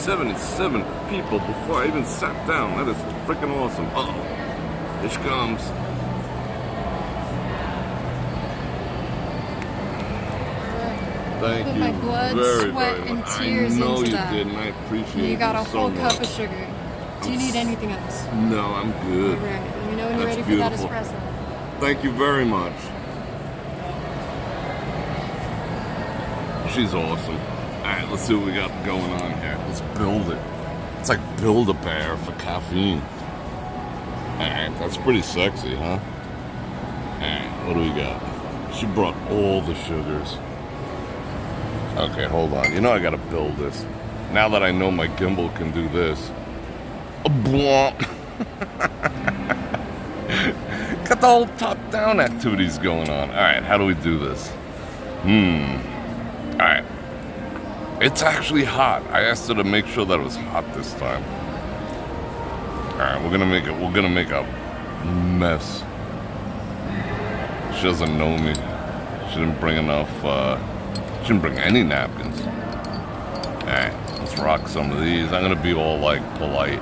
77 people before I even sat down. That is freaking awesome. Uh-oh. Here she comes. Thank Put you my blood, very, sweat, very and much. tears I know into you that. did, and I appreciate it. You got a so whole much. cup of sugar. Do you need anything else? No, I'm good. Right. Let me know when you're That's ready beautiful. for that espresso. Thank you very much. She's awesome. Alright, let's see what we got going on here. Let's build it. It's like Build-A-Bear for caffeine. Alright, that's pretty sexy, huh? Alright, what do we got? She brought all the sugars. Okay, hold on. You know I gotta build this. Now that I know my gimbal can do this. Got the whole top-down activities going on. Alright, how do we do this? Alright. It's actually hot. I asked her to make sure that it was hot this time. Alright, we're gonna make a mess. She doesn't know me. She didn't bring enough, she didn't bring any napkins. Alright, let's rock some of these. I'm gonna be all, like, polite.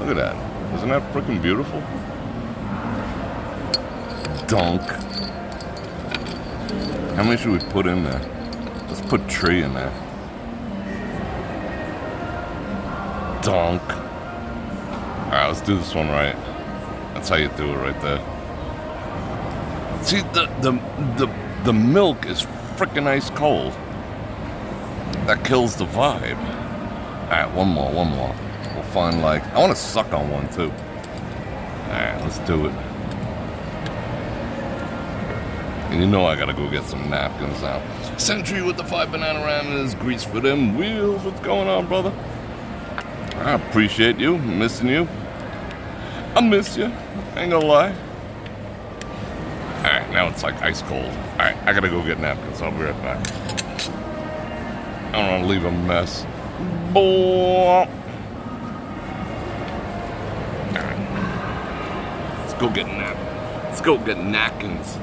Look at that. Isn't that freaking beautiful? Dunk. How many should we put in there? Let's put tree in there. Dunk. Alright, let's do this one right. That's how you do it right there. See, the milk is freaking ice cold. That kills the vibe. Alright, one more. We'll find, like, I want to suck on one too. Alright, let's do it. And you know I gotta go get some napkins now. Sentry with the 5 banana rammers, grease for them wheels. What's going on, brother? I appreciate you. I'm missing you. I miss you. Ain't gonna lie. Alright, now it's like ice cold. Alright, I gotta go get napkins. I'll be right back. I don't want to leave a mess. Boom. Alright. Let's go get napkins.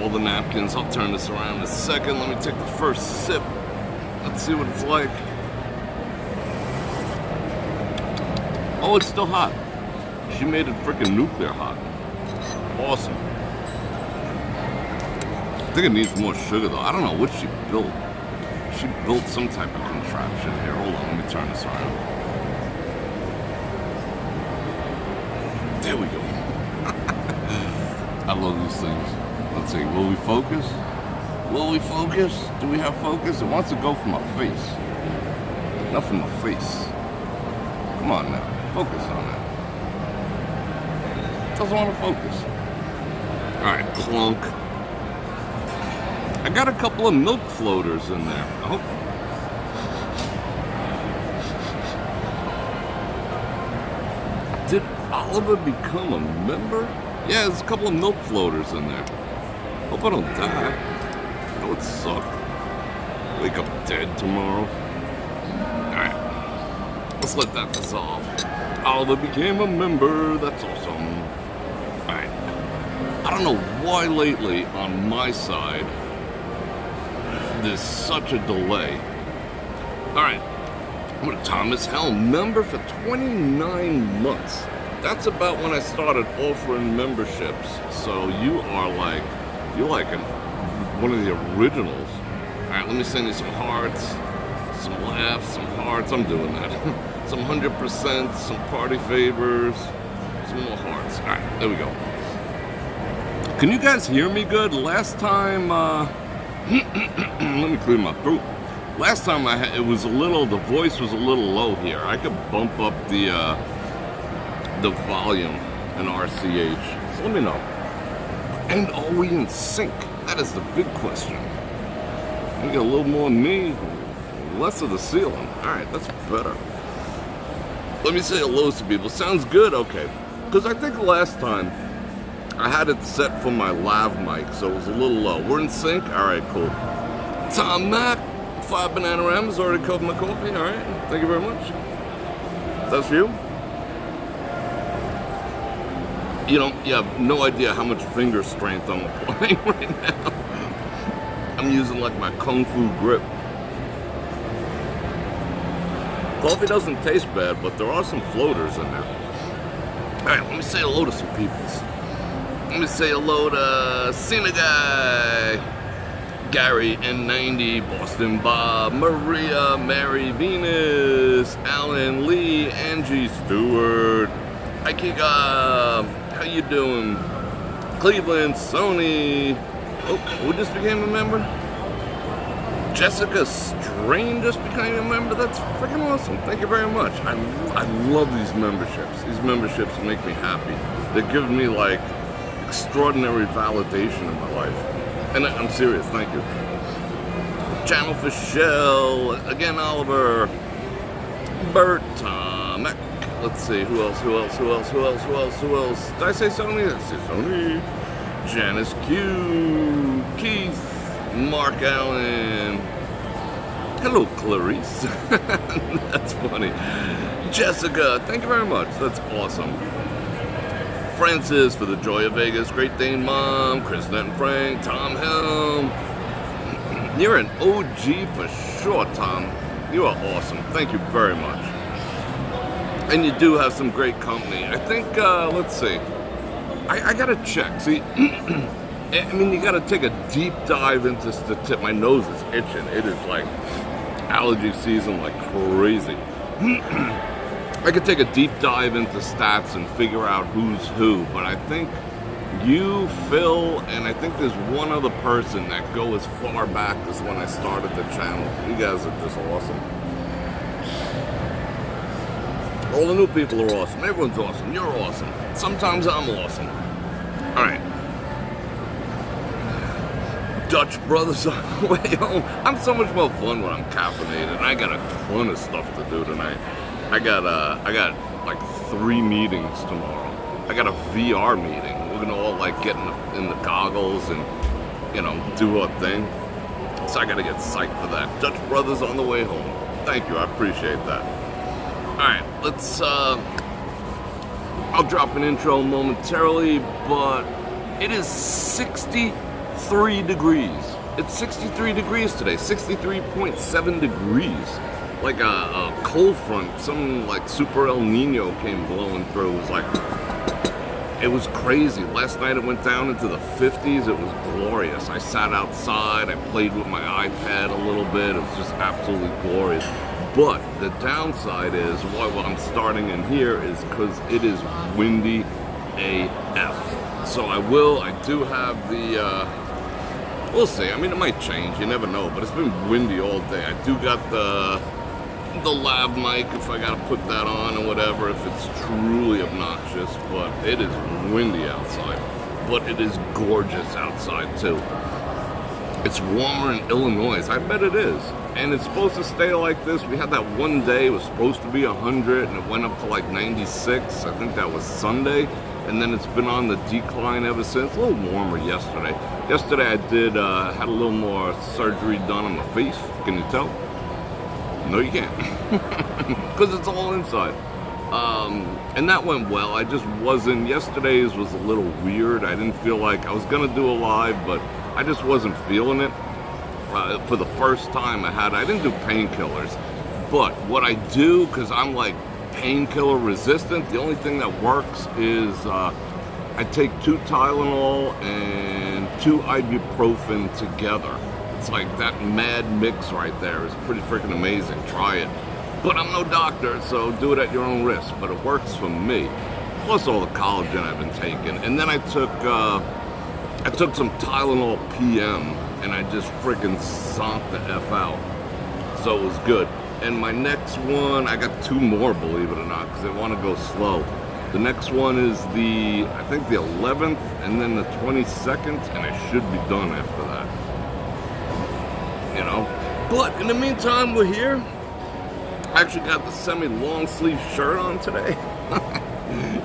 All the napkins. I'll turn this around in a second. Let me take the first sip. Let's see what it's like. Oh, it's still hot. She made it freaking nuclear hot. Awesome. I think it needs more sugar though. I don't know what she built. She built some type of contraption here. Hold on, let me turn this around. There we go. I love these things. Let's see, will we focus? Will we focus? Do we have focus? It wants to go from my face. Not from my face. Come on now, focus on that. It doesn't want to focus. Alright, clunk. I got a couple of milk floaters in there. I hope. Did Oliver become a member? Yeah, there's a couple of milk floaters in there. Hope I don't die. That would suck. Wake up dead tomorrow. Alright. Let's let that dissolve. Oliver became a member. That's awesome. Alright. I don't know why lately on my side there's such a delay. Alright. I'm a Thomas Helm member for 29 months. That's about when I started offering memberships. So you're like one of the originals. Alright, let me send you some hearts, some laughs, some hearts. I'm doing that. Some 100%, some party favors, some more hearts. Alright, there we go. Can you guys hear me good? Last time, let me clear my throat. Last time the voice was a little low here. I could bump up the volume in RCH. So let me know. And are we in sync? That is the big question. We get a little more me, less of the ceiling. Alright, that's better. Let me say hello to people. Sounds good? Okay. Because I think last time I had it set for my lav mic, so it was a little low. We're in sync? Alright, cool. Tom Mac, 5 Banana M's, already covered my coffee, alright. Thank you very much. That's for you? You have no idea how much finger strength I'm applying right now. I'm using like my Kung Fu grip. Coffee doesn't taste bad, but there are some floaters in there. Alright, let me say hello to some peoples. Let me say hello to Cena Guy, Gary N90, Boston Bob, Maria, Mary Venus, Alan Lee, Angie Stewart, Aikika, how you doing? Cleveland, Sony. Oh, who just became a member? Jessica Strain just became a member. That's freaking awesome. Thank you very much. I love these memberships. These memberships make me happy. They give me like extraordinary validation in my life. And I'm serious, thank you. Channel for Shell, again Oliver, Bert, Tom, let's see, who else? Did I say Sony? Did I say Sony? Janice Q, Keith, Mark Allen, hello Clarice, that's funny. Jessica, thank you very much, that's awesome. Francis for the Joy of Vegas, Great Dane Mom, Chris and Frank, Tom Helm. You're an OG for sure, Tom. You are awesome. Thank you very much. And you do have some great company. I think, let's see. I gotta check. See, I mean, you gotta take a deep dive into the tip. My nose is itching. It is like allergy season like crazy. I could take a deep dive into stats and figure out who's who, but I think you, Phil, and I think there's one other person that go as far back as when I started the channel. You guys are just awesome. All the new people are awesome. Everyone's awesome. You're awesome. Sometimes I'm awesome. All right. Dutch Brothers on the way home. I'm so much more fun when I'm caffeinated. I got a ton of stuff to do tonight. I got like 3 meetings tomorrow. I got a VR meeting. We're gonna all like get in the goggles and, you know, do our thing. So I gotta get psyched for that. Dutch Brothers on the way home. Thank you, I appreciate that. Alright, let's I'll drop an intro momentarily, but it is 63 degrees. It's 63 degrees today, 63.7 degrees. Like a cold front, some like super El Nino came blowing through. It was crazy. Last night it went down into the 50s. It was glorious. I sat outside, I played with my iPad a little bit. It was just absolutely glorious. But the downside is, why I'm starting in here is because it is windy AF. So I do have the, we'll see. I mean, it might change, you never know, but it's been windy all day. I do got the lav mic if I gotta put that on or whatever, if it's truly obnoxious, but it is windy outside. But it is gorgeous outside too. It's warmer in Illinois, I bet it is. And it's supposed to stay like this. We had that one day, it was supposed to be 100 and it went up to like 96. I think that was Sunday. And then it's been on the decline ever since. A little warmer yesterday. Yesterday I did, had a little more surgery done on my face. Can you tell? No, you can't. Because it's all inside. And that went well. I just wasn't, yesterday's was a little weird. I didn't feel like, I was going to do a live, but I just wasn't feeling it. For the first time I didn't do painkillers. But what I do, because I'm like painkiller resistant, the only thing that works is I take 2 Tylenol and 2 ibuprofen together. It's like that mad mix right there is pretty freaking amazing. Try it. But I'm no doctor, so do it at your own risk. But it works for me. Plus all the collagen I've been taking. And then I took some Tylenol PM and I just freaking zonked the F out. So it was good. And my next one, I got 2 more, believe it or not, because I want to go slow. The next one is I think the 11th and then the 22nd, and I should be done after that. You know? But in the meantime, we're here. I actually got the semi-long sleeve shirt on today.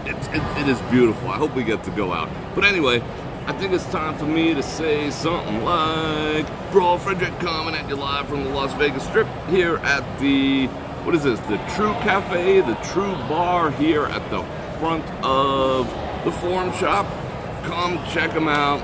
It is beautiful. I hope we get to go out. But anyway, I think it's time for me to say something like, Bror Fredrik coming at you live from the Las Vegas Strip here at the, what is this, the True Cafe, the True Bar here at the front of the Forum Shop. Come check them out.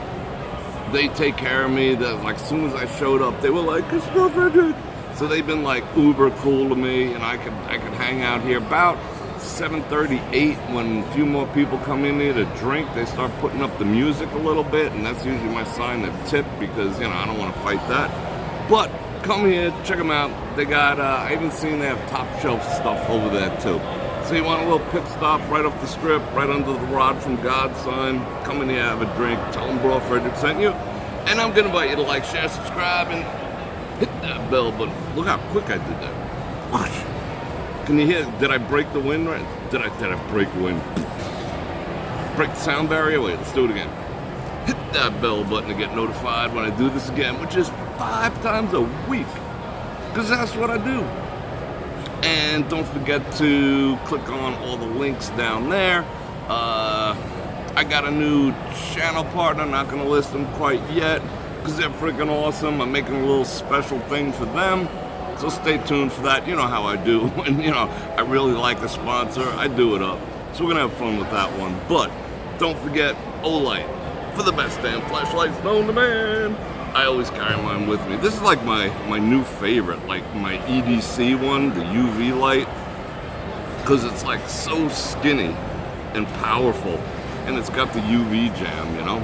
They take care of me. Like, as soon as I showed up, they were like, it's Bror Fredrik. So they've been like uber cool to me, and I can hang out here about 7:38 when a few more people come in here to drink. They start putting up the music a little bit, and that's usually my sign to tip because, you know, I don't want to fight that. But come here, check them out. They got, I even seen they have top shelf stuff over there too. So you want a little pit stop right off the strip, right under the Rod from God sign. Come in here, have a drink, tell them Bror Fredrik sent you. And I'm gonna invite you to like, share, subscribe, and hit that bell button. Look how quick I did that. Watch. Can you hear? Did I break the wind right? Did I break wind? Break the sound barrier? Wait, let's do it again. Hit that bell button to get notified when I do this again, which is 5 times a week. Because that's what I do. And don't forget to click on all the links down there. I got a new channel partner, not gonna list them quite yet, because they're freaking awesome. I'm making a little special thing for them. So stay tuned for that. You know how I do. When, you know, I really like a sponsor, I do it up. So we're gonna have fun with that one. But don't forget Olight for the best damn flashlights known to man. I always carry mine with me. This is like my new favorite, like my EDC one, the UV light, because it's like so skinny and powerful, and it's got the UV jam, you know.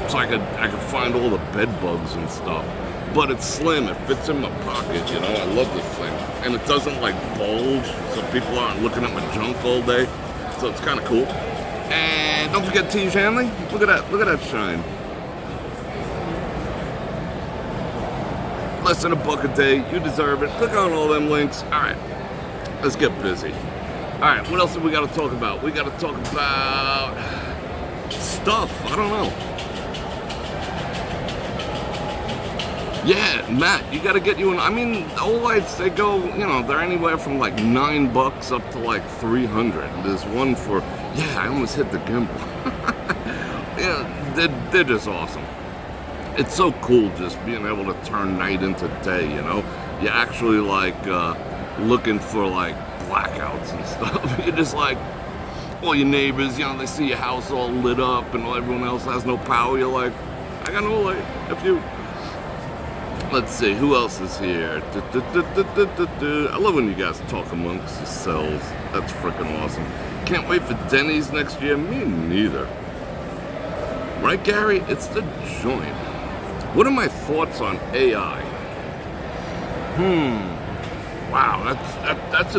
So I could find all the bed bugs and stuff. But it's slim, it fits in my pocket, you know. I love this thing. And it doesn't like bulge, so people aren't looking at my junk all day. So it's kind of cool. And don't forget T. Shanley. Look at that shine. Less than $1 a day, you deserve it. Click on all them links. All right, let's get busy. All right, what else have we got to talk about? We got to talk about stuff. I don't know. Yeah, Matt, you got to get you an. I mean, the Olights, they go, you know, they're anywhere from like $9 up to like 300. There's one for, yeah, I almost hit the gimbal. Yeah, they're just awesome. It's so cool just being able to turn night into day, you know? You're actually like looking for like blackouts and stuff. You're just like, all your neighbors, you know, they see your house all lit up and everyone else has no power. You're like, I got no light. If you. Let's see, who else is here? I love when you guys talk amongst yourselves. That's freaking awesome. Can't wait for Denny's next year. Me neither. Right, Gary? It's the joint. What are my thoughts on AI? Wow, that's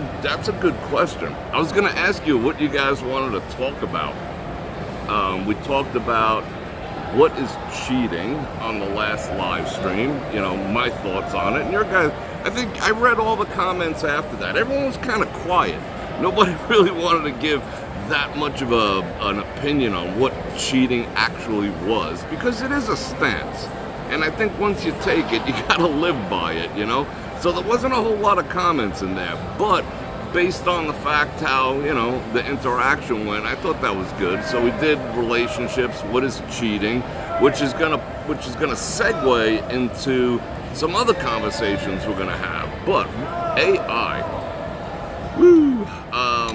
a good question. I was gonna ask you what you guys wanted to talk about. We talked about what is cheating on the last live stream, you know, my thoughts on it. And your guys, I think I read all the comments after that. Everyone was kind of quiet. Nobody really wanted to give that much of an opinion on what cheating actually was, because it is a stance. And I think once you take it, you gotta live by it, you know? So there wasn't a whole lot of comments in there, but based on the fact how, you know, the interaction went, I thought that was good. So we did relationships, what is cheating, which is gonna segue into some other conversations we're gonna have. But AI, woo. All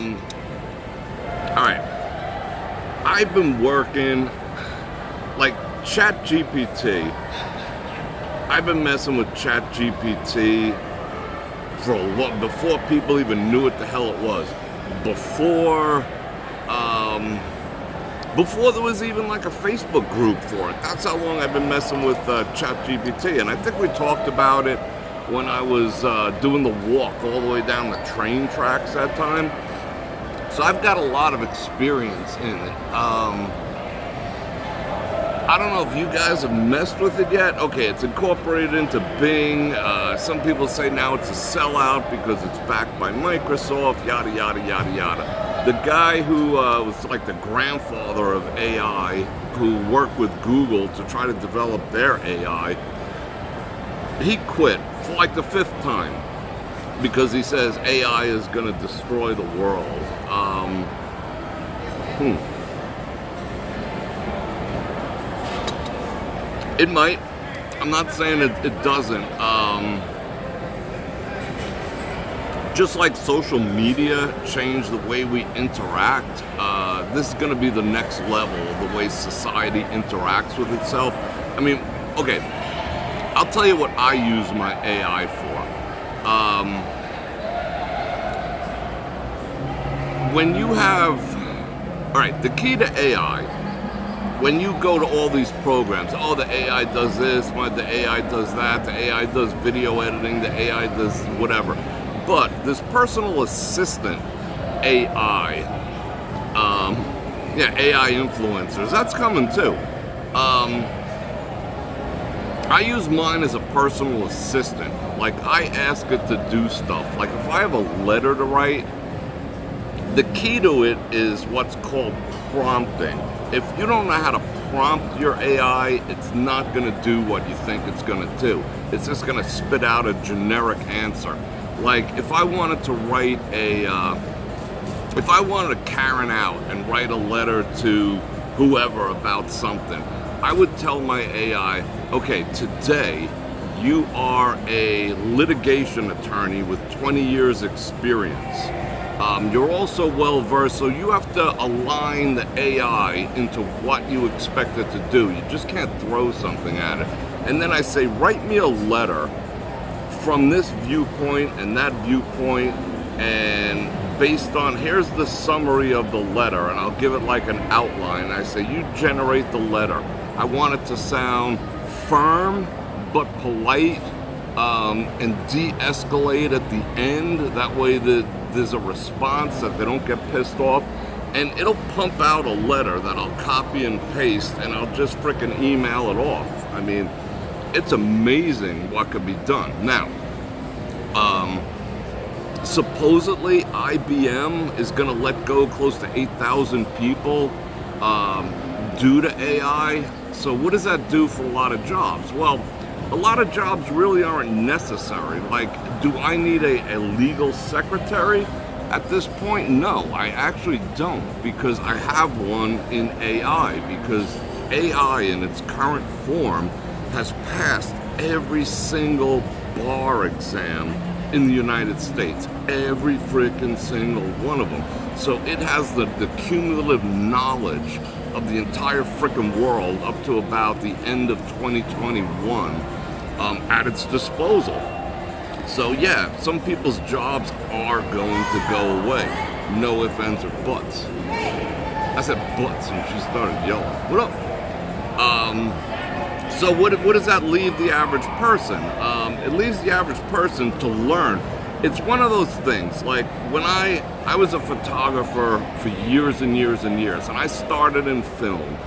right, I've been working like ChatGPT. I've been messing with ChatGPT for a lot, before people even knew what the hell it was. Before there was even like a Facebook group for it. That's how long I've been messing with ChatGPT. And I think we talked about it when I was doing the walk all the way down the train tracks that time. So I've got a lot of experience in it. I don't know if you guys have messed with it yet. Okay, it's incorporated into Bing. Some people say now it's a sellout because it's backed by Microsoft, yada, yada, yada, yada. The guy who was like the grandfather of AI, who worked with Google to try to develop their AI, he quit for like the 5th time. because he says AI is going to destroy the world. It might. I'm not saying it doesn't. Just like social media changed the way we interact, this is going to be the next level of the way society interacts with itself. I mean, okay, I'll tell you what I use my AI for. When you have, all right, the key to AI, when you go to all these programs, oh, the AI does this, the AI does that, the AI does video editing, the AI does whatever. But this personal assistant AI, AI influencers, that's coming too. I use mine as a personal assistant. Like, I ask it to do stuff. Like, if I have a letter to write, the key to it is what's called prompting. If you don't know how to prompt your AI, it's not going to do what you think it's going to do. It's just going to spit out a generic answer. Like, if I wanted to write if I wanted to Karen out and write a letter to whoever about something, I would tell my AI, okay, today you are a litigation attorney with 20 years experience. You're also well versed, so you have to align the AI into what you expect it to do. You just can't throw something at it. And then I say, write me a letter from this viewpoint and that viewpoint, and based on, here's the summary of the letter, and I'll give it like an outline. I say, you generate the letter. I want it to sound firm but polite, and de-escalate at the end. That way there's a response, that they don't get pissed off. And it'll pump out a letter that I'll copy and paste, and I'll just frickin' email it off. I mean, it's amazing what could be done. Now, supposedly IBM is going to let go close to 8,000 people due to AI. So what does that do for a lot of jobs? Well, a lot of jobs really aren't necessary. Like, do I need a legal secretary? At this point, no, I actually don't, because I have one in AI, because AI in its current form has passed every single bar exam in the United States, every freaking single one of them. So it has the cumulative knowledge of the entire freaking world up to about the end of 2021 at its disposal. So yeah, some people's jobs are going to go away. No ifs, ands, or buts. I said buts and she started yelling. What up? So what does that leave the average person? It leaves the average person to learn. It's one of those things, like when I was a photographer for years and years and years, and I started in film.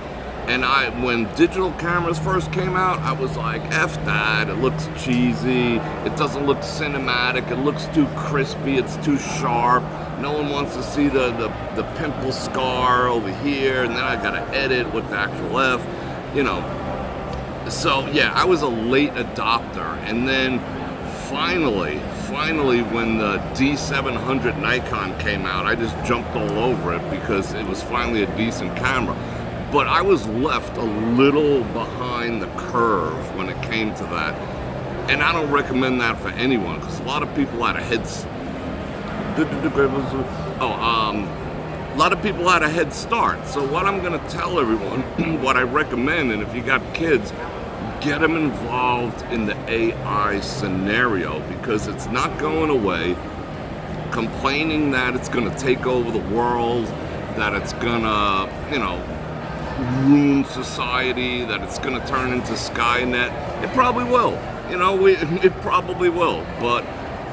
And when digital cameras first came out, I was like, F that, it looks cheesy, it doesn't look cinematic, it looks too crispy, it's too sharp. No one wants to see the pimple scar over here, and then I gotta edit with the actual F, you know. So yeah, I was a late adopter, and then finally when the D700 Nikon came out, I just jumped all over it because it was finally a decent camera. But I was left a little behind the curve when it came to that. And I don't recommend that for anyone, because a lot of people had a head start. So what I'm gonna tell everyone, what I recommend, and if you got kids, get them involved in the AI scenario, because it's not going away. Complaining that it's gonna take over the world, that it's gonna, ruin society, that it's gonna turn into Skynet. It probably will. It probably will. But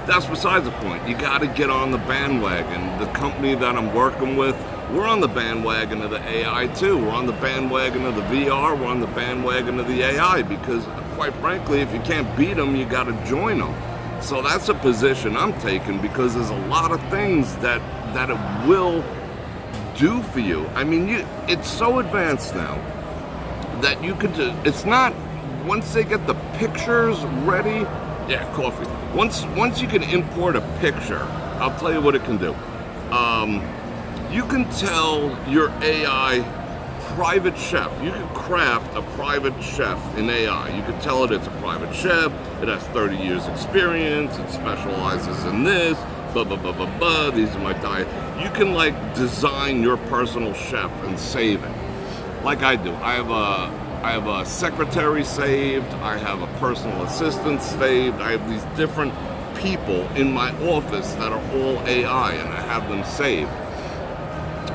that's besides the point. You gotta get on the bandwagon. The company that I'm working with, we're on the bandwagon of the AI too. We're on the bandwagon of the VR. We're on the bandwagon of the AI, because quite frankly, if you can't beat them, you gotta join them. So that's a position I'm taking, because there's a lot of things that it will do for you. I mean, it's so advanced now that you could it's not, once they get the pictures ready, Yeah, coffee. Once you can import a picture, I'll tell you what it can do. You can tell your AI private chef. You can craft a private chef in AI. You can tell it it's a private chef. It has 30 years experience. It specializes in this. Blah, blah, blah, blah, blah. These are my diet. You can like design your personal chef and save it. Like I do. I have a secretary saved. I have a personal assistant saved. I have these different people in my office that are all AI, and I have them saved.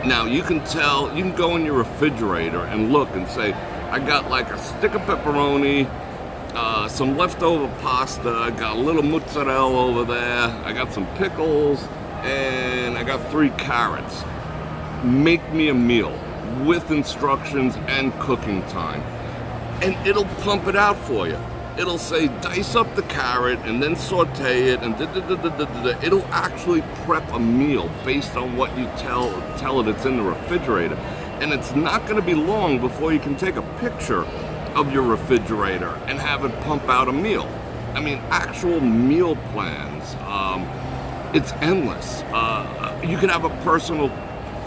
Now you can go in your refrigerator and look and say, I got like a stick of pepperoni, some leftover pasta, I got a little mozzarella over there, I got some pickles, and I got 3 carrots. Make me a meal with instructions and cooking time. And it'll pump it out for you. It'll say, dice up the carrot and then saute it, and it'll actually prep a meal based on what you tell it it's in the refrigerator. And it's not going to be long before you can take a picture of your refrigerator and have it pump out a meal. I mean, actual meal plans, it's endless. You could have a personal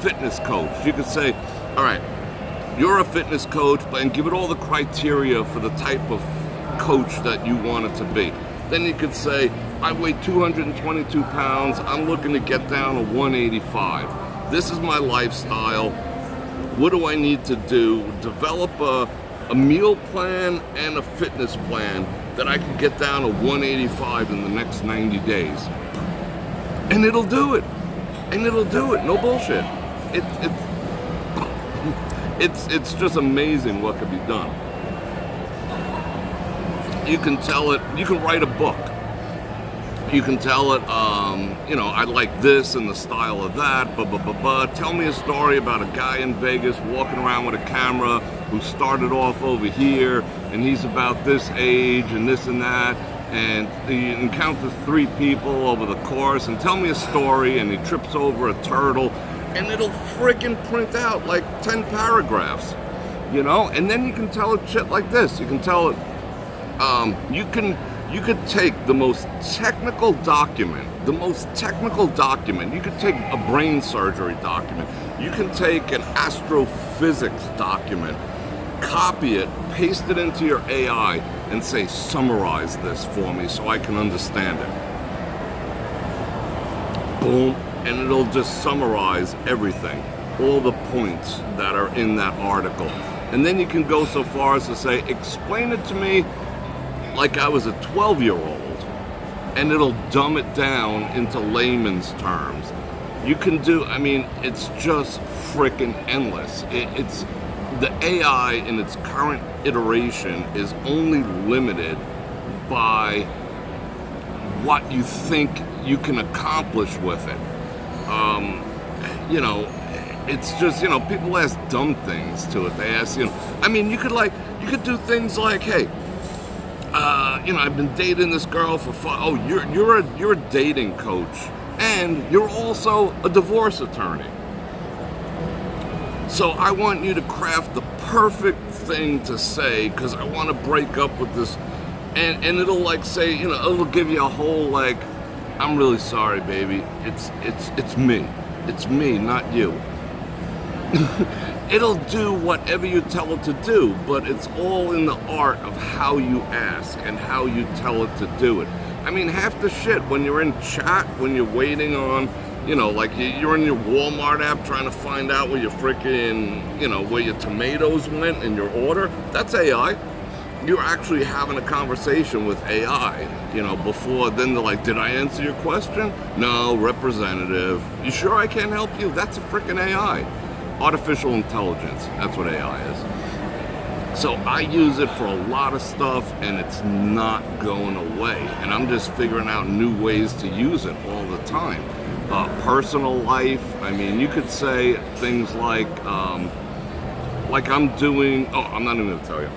fitness coach. You could say, all right, you're a fitness coach, and give it all the criteria for the type of coach that you want it to be. Then you could say, I weigh 222 pounds, I'm looking to get down to 185. This is my lifestyle. What do I need to do? Develop a meal plan and a fitness plan that I can get down to 185 in the next 90 days. And it'll do it. And it'll do it. No bullshit. It's just amazing what can be done. You can tell it, you can write a book. You can tell it, I like this and the style of that, blah, blah, blah, blah. Tell me a story about a guy in Vegas walking around with a camera who started off over here, and he's about this age and this and that, and he encounters 3 people over the course, and tell me a story, and he trips over a turtle, and it'll freaking print out like 10 paragraphs, and then you can tell it shit like this. You can tell it, you could take the most technical document, you could take a brain surgery document, you can take an astrophysics document, copy it, paste it into your AI, and say, summarize this for me so I can understand it. Boom, and it'll just summarize everything, all the points that are in that article. And then you can go so far as to say, explain it to me like I was a 12-year-old, and it'll dumb it down into layman's terms. You can do, it's just freaking endless. It's the AI in its current iteration is only limited by what you think you can accomplish with it. It's just, people ask dumb things to it. They ask, you could do things like, hey, I've been dating this girl for you're a dating coach, and you're also a divorce attorney. So I want you to craft the perfect thing to say, because I want to break up with this, and it'll like say, it'll give you a whole like, I'm really sorry, baby. It's me, not you. It'll do whatever you tell it to do, but it's all in the art of how you ask and how you tell it to do it. Half the shit when you're in chat, when you're waiting on, like you're in your Walmart app trying to find out where your freaking, where your tomatoes went in your order, that's AI. You're actually having a conversation with AI, before then they're like, did I answer your question? No, representative. You sure I can't help you? That's a freaking AI. Artificial intelligence, that's what AI is. So I use it for a lot of stuff, and it's not going away. And I'm just figuring out new ways to use it all the time. Personal life, you could say things like I'm doing, I'm not even gonna tell you.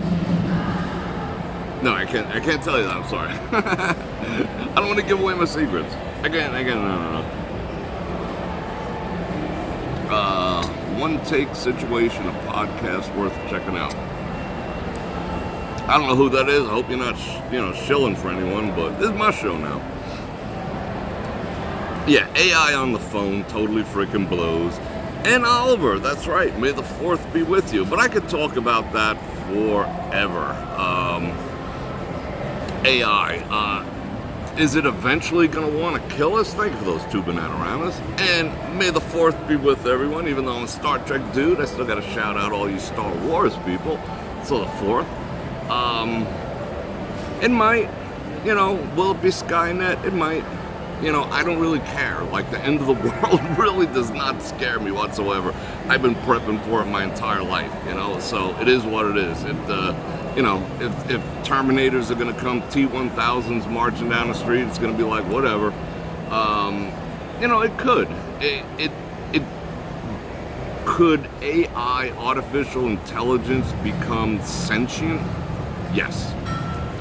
No, I can't tell you that, I'm sorry. I don't want to give away my secrets. No. One take situation, a podcast worth checking out. I don't know who that is. I hope you're not, shilling for anyone, but this is my show now. Yeah, AI on the phone totally freaking blows. And Oliver, that's right. May the 4th be with you. But I could talk about that forever. AI. Is it eventually going to want to kill us? Thank you for those 2 Bananaramas. And may the 4th be with everyone. Even though I'm a Star Trek dude, I still got to shout out all you Star Wars people. So the 4th. It might. Will it be Skynet? It might. I don't really care. Like, the end of the world really does not scare me whatsoever. I've been prepping for it my entire life, so it is what it is. If Terminators are going to come, T-1000s marching down the street, it's going to be like, whatever. It could. It could AI, artificial intelligence, become sentient? Yes,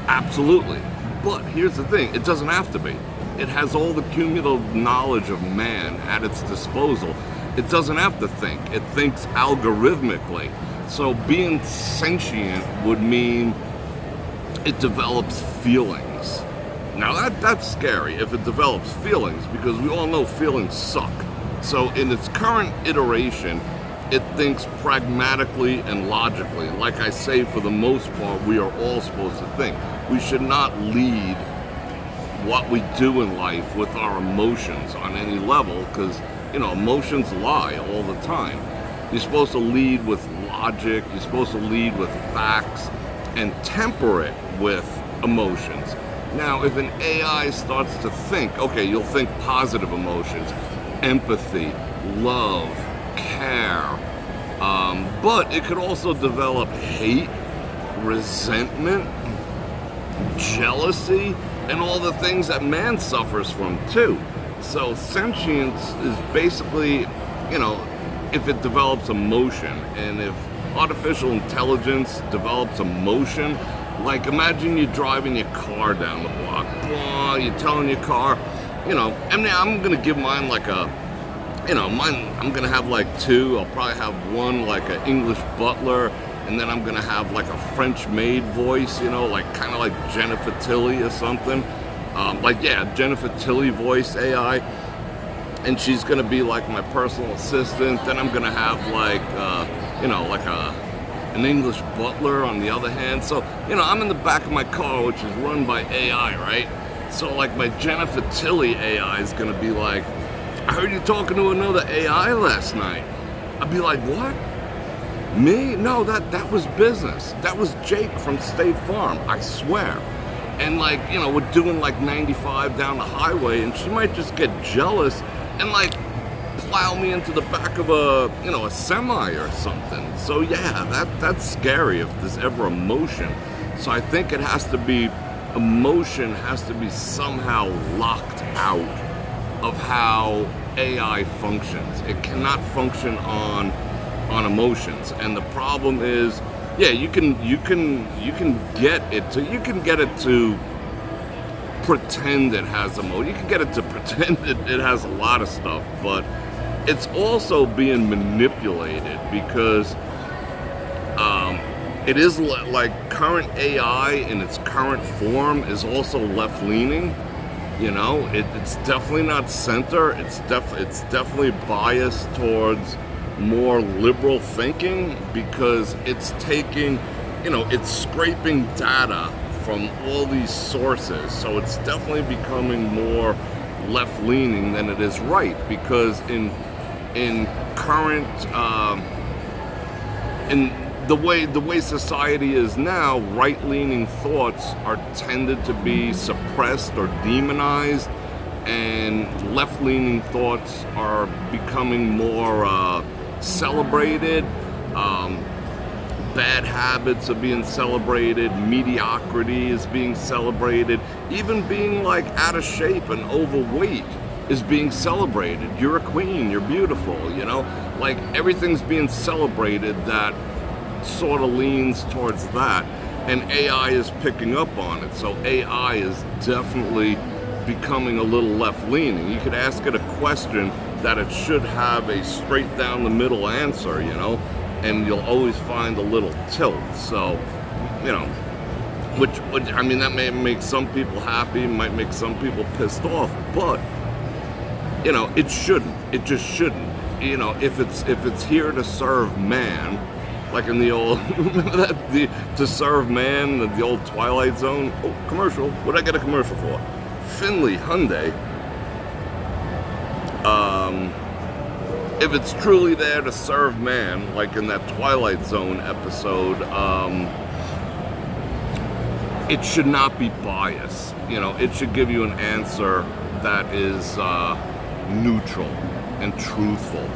absolutely. But here's the thing, it doesn't have to be. It has all the cumulative knowledge of man at its disposal. It doesn't have to think. It thinks algorithmically. So being sentient would mean it develops feelings. Now that's scary if it develops feelings, because we all know feelings suck. So in its current iteration, it thinks pragmatically and logically. Like I say, for the most part, we are all supposed to think. We should not lead what we do in life with our emotions on any level, because emotions lie all the time. You're supposed to lead with logic, you're supposed to lead with facts, and temper it with emotions. Now, if an AI starts to think, okay, you'll think positive emotions, empathy, love, care, but it could also develop hate, resentment, jealousy, and all the things that man suffers from too. So sentience is basically, if it develops emotion, and if artificial intelligence develops emotion, like imagine you're driving your car down the block, you're telling your car, I'm gonna give mine like a, I'm gonna have like 2, I'll probably have one like an English butler, and then I'm gonna have like a French maid voice, like kind of like Jennifer Tilly or something. Jennifer Tilly voice AI, and she's gonna be like my personal assistant. Then I'm gonna have like, an English butler on the other hand. So, I'm in the back of my car, which is run by AI, right? So like my Jennifer Tilly AI is gonna be like, I heard you talking to another AI last night. I'd be like, what? Me? No, that was business. That was Jake from State Farm, I swear. And like, we're doing like 95 down the highway, and she might just get jealous and like plow me into the back of a semi or something. So yeah, that's scary if there's ever emotion. So I think emotion has to be somehow locked out of how AI functions. It cannot function on emotions, and the problem is, you can get it to pretend it has emotion. You can get it to pretend it has a lot of stuff, but it's also being manipulated because it is like current AI in its current form is also left-leaning. It's definitely not center. It's definitely biased towards more liberal thinking, because it's taking, it's scraping data from all these sources. So it's definitely becoming more left-leaning than it is right, because in current, in the way society is now, right-leaning thoughts are tended to be suppressed or demonized, and left-leaning thoughts are becoming more celebrated. Bad habits are being celebrated, mediocrity is being celebrated, even being like out of shape and overweight is being celebrated. You're a queen, you're beautiful, like everything's being celebrated that sort of leans towards that, and AI is picking up on it. So AI is definitely becoming a little left-leaning. You could ask it a question that it should have a straight down the middle answer, and you'll always find a little tilt. So, which I mean, that may make some people happy, might make some people pissed off, but you know, it shouldn't. It just shouldn't. You know, if it's here to serve man, like in the old remember that to serve man, the old Twilight Zone. Oh, commercial. What'd I get a commercial for? Finley Hyundai. If it's truly there to serve man, like in that Twilight Zone episode, it should not be biased. You know, it should give you an answer that is neutral and truthful.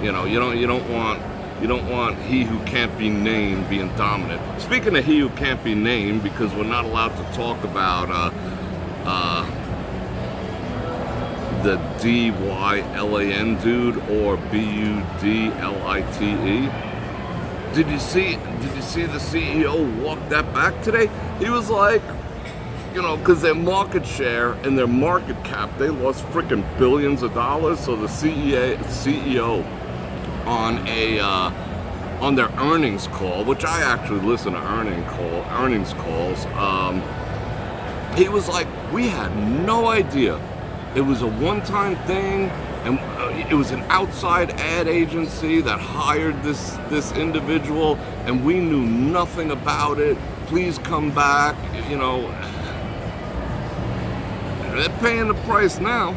You know, you don't want he who can't be named being dominant. Speaking of he who can't be named, because we're not allowed to talk about the D-Y-L-A-N dude or B-U-D-L-I-T-E. Did you see the CEO walk that back today? He was like, you know, because their market share and their market cap, they lost freaking billions of dollars. So the CEO on their earnings call, which I actually listen to earnings calls, he was like, we had no idea. It was a one-time thing, and it was an outside ad agency that hired this individual, and we knew nothing about it. Please come back. You know, they're paying the price now.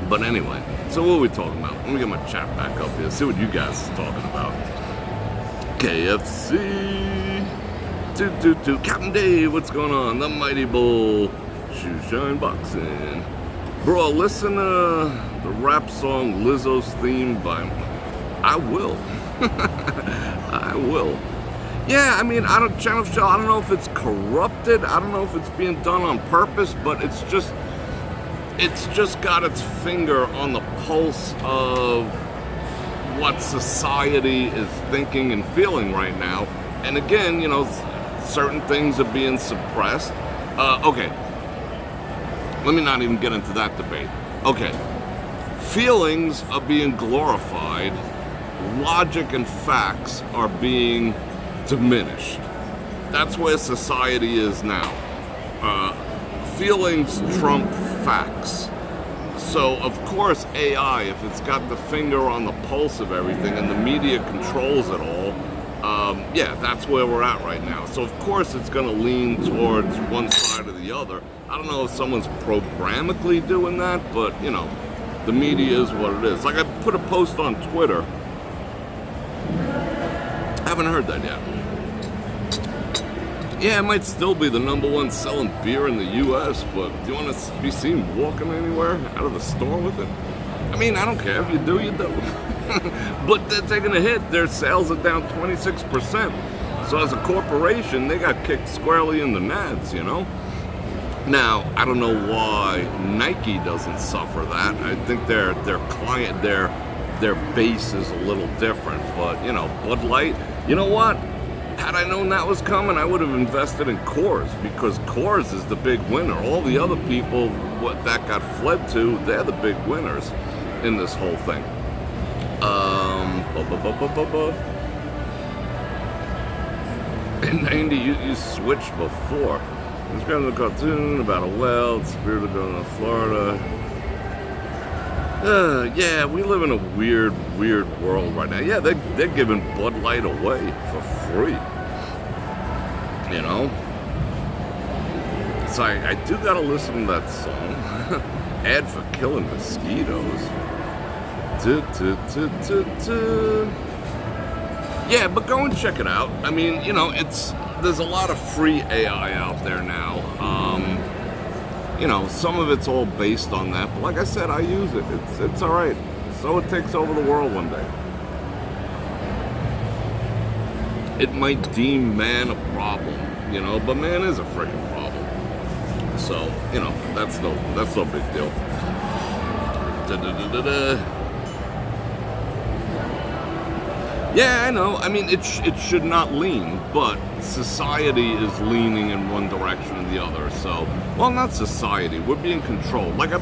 But anyway, so what are we talking about? Let me get my chat back up here, see what you guys are talking about. KFC. Captain Dave, what's going on? The Mighty Bull. Shoe Shine Boxing. Bro, listen to the rap song Lizzo's theme by... I will. I will. Yeah, I mean, Channel Shell, I don't know if it's corrupted. I don't know if it's being done on purpose, but it's just got its finger on the pulse of what society is thinking and feeling right now. And again, you know, certain things are being suppressed. Okay. Let me not even get into that debate. Okay, feelings are being glorified, logic and facts are being diminished. That's where society is now. Feelings trump facts. So, of course, AI, if it's got the finger on the pulse of everything and the media controls it all, yeah, that's where we're at right now. So, of course, it's going to lean towards one side or the other. I don't know if someone's programmatically doing that, but, you know, the media is what it is. Like, I put a post on Twitter. I haven't heard that yet. Yeah, it might still be the #1 selling beer in the U.S., but do you want to be seen walking anywhere out of the store with it? I mean, I don't care. If you do, you do. But they're taking a hit. Their sales are down 26%. So as a corporation, they got kicked squarely in the nads, you know? Now, I don't know why Nike doesn't suffer that. I think their client, their base is a little different. But, you know, Bud Light, you know what? Had I known that was coming, I would have invested in Coors, because Coors is the big winner. All the other people what that got fled to, they're the big winners in this whole thing. In 90, you switched before. It's kind of a cartoon about a well, spirited going to Florida. Yeah, we live in a weird world right now. Yeah, they're giving Bud Light away for free. You know? So I do gotta listen to that song. Ad for killing mosquitoes. Yeah, but go and check it out. I mean, you know, there's a lot of free AI out there now. You know, some of it's all based on that, but like I said, I use it. It's all right. So it takes over the world one day. It might deem man a problem, you know, but man is a freaking problem. So, you know, that's no big deal. Yeah, I know. I mean, it should not lean, but society is leaning in one direction or the other. So, well, not society. We're being controlled. Like I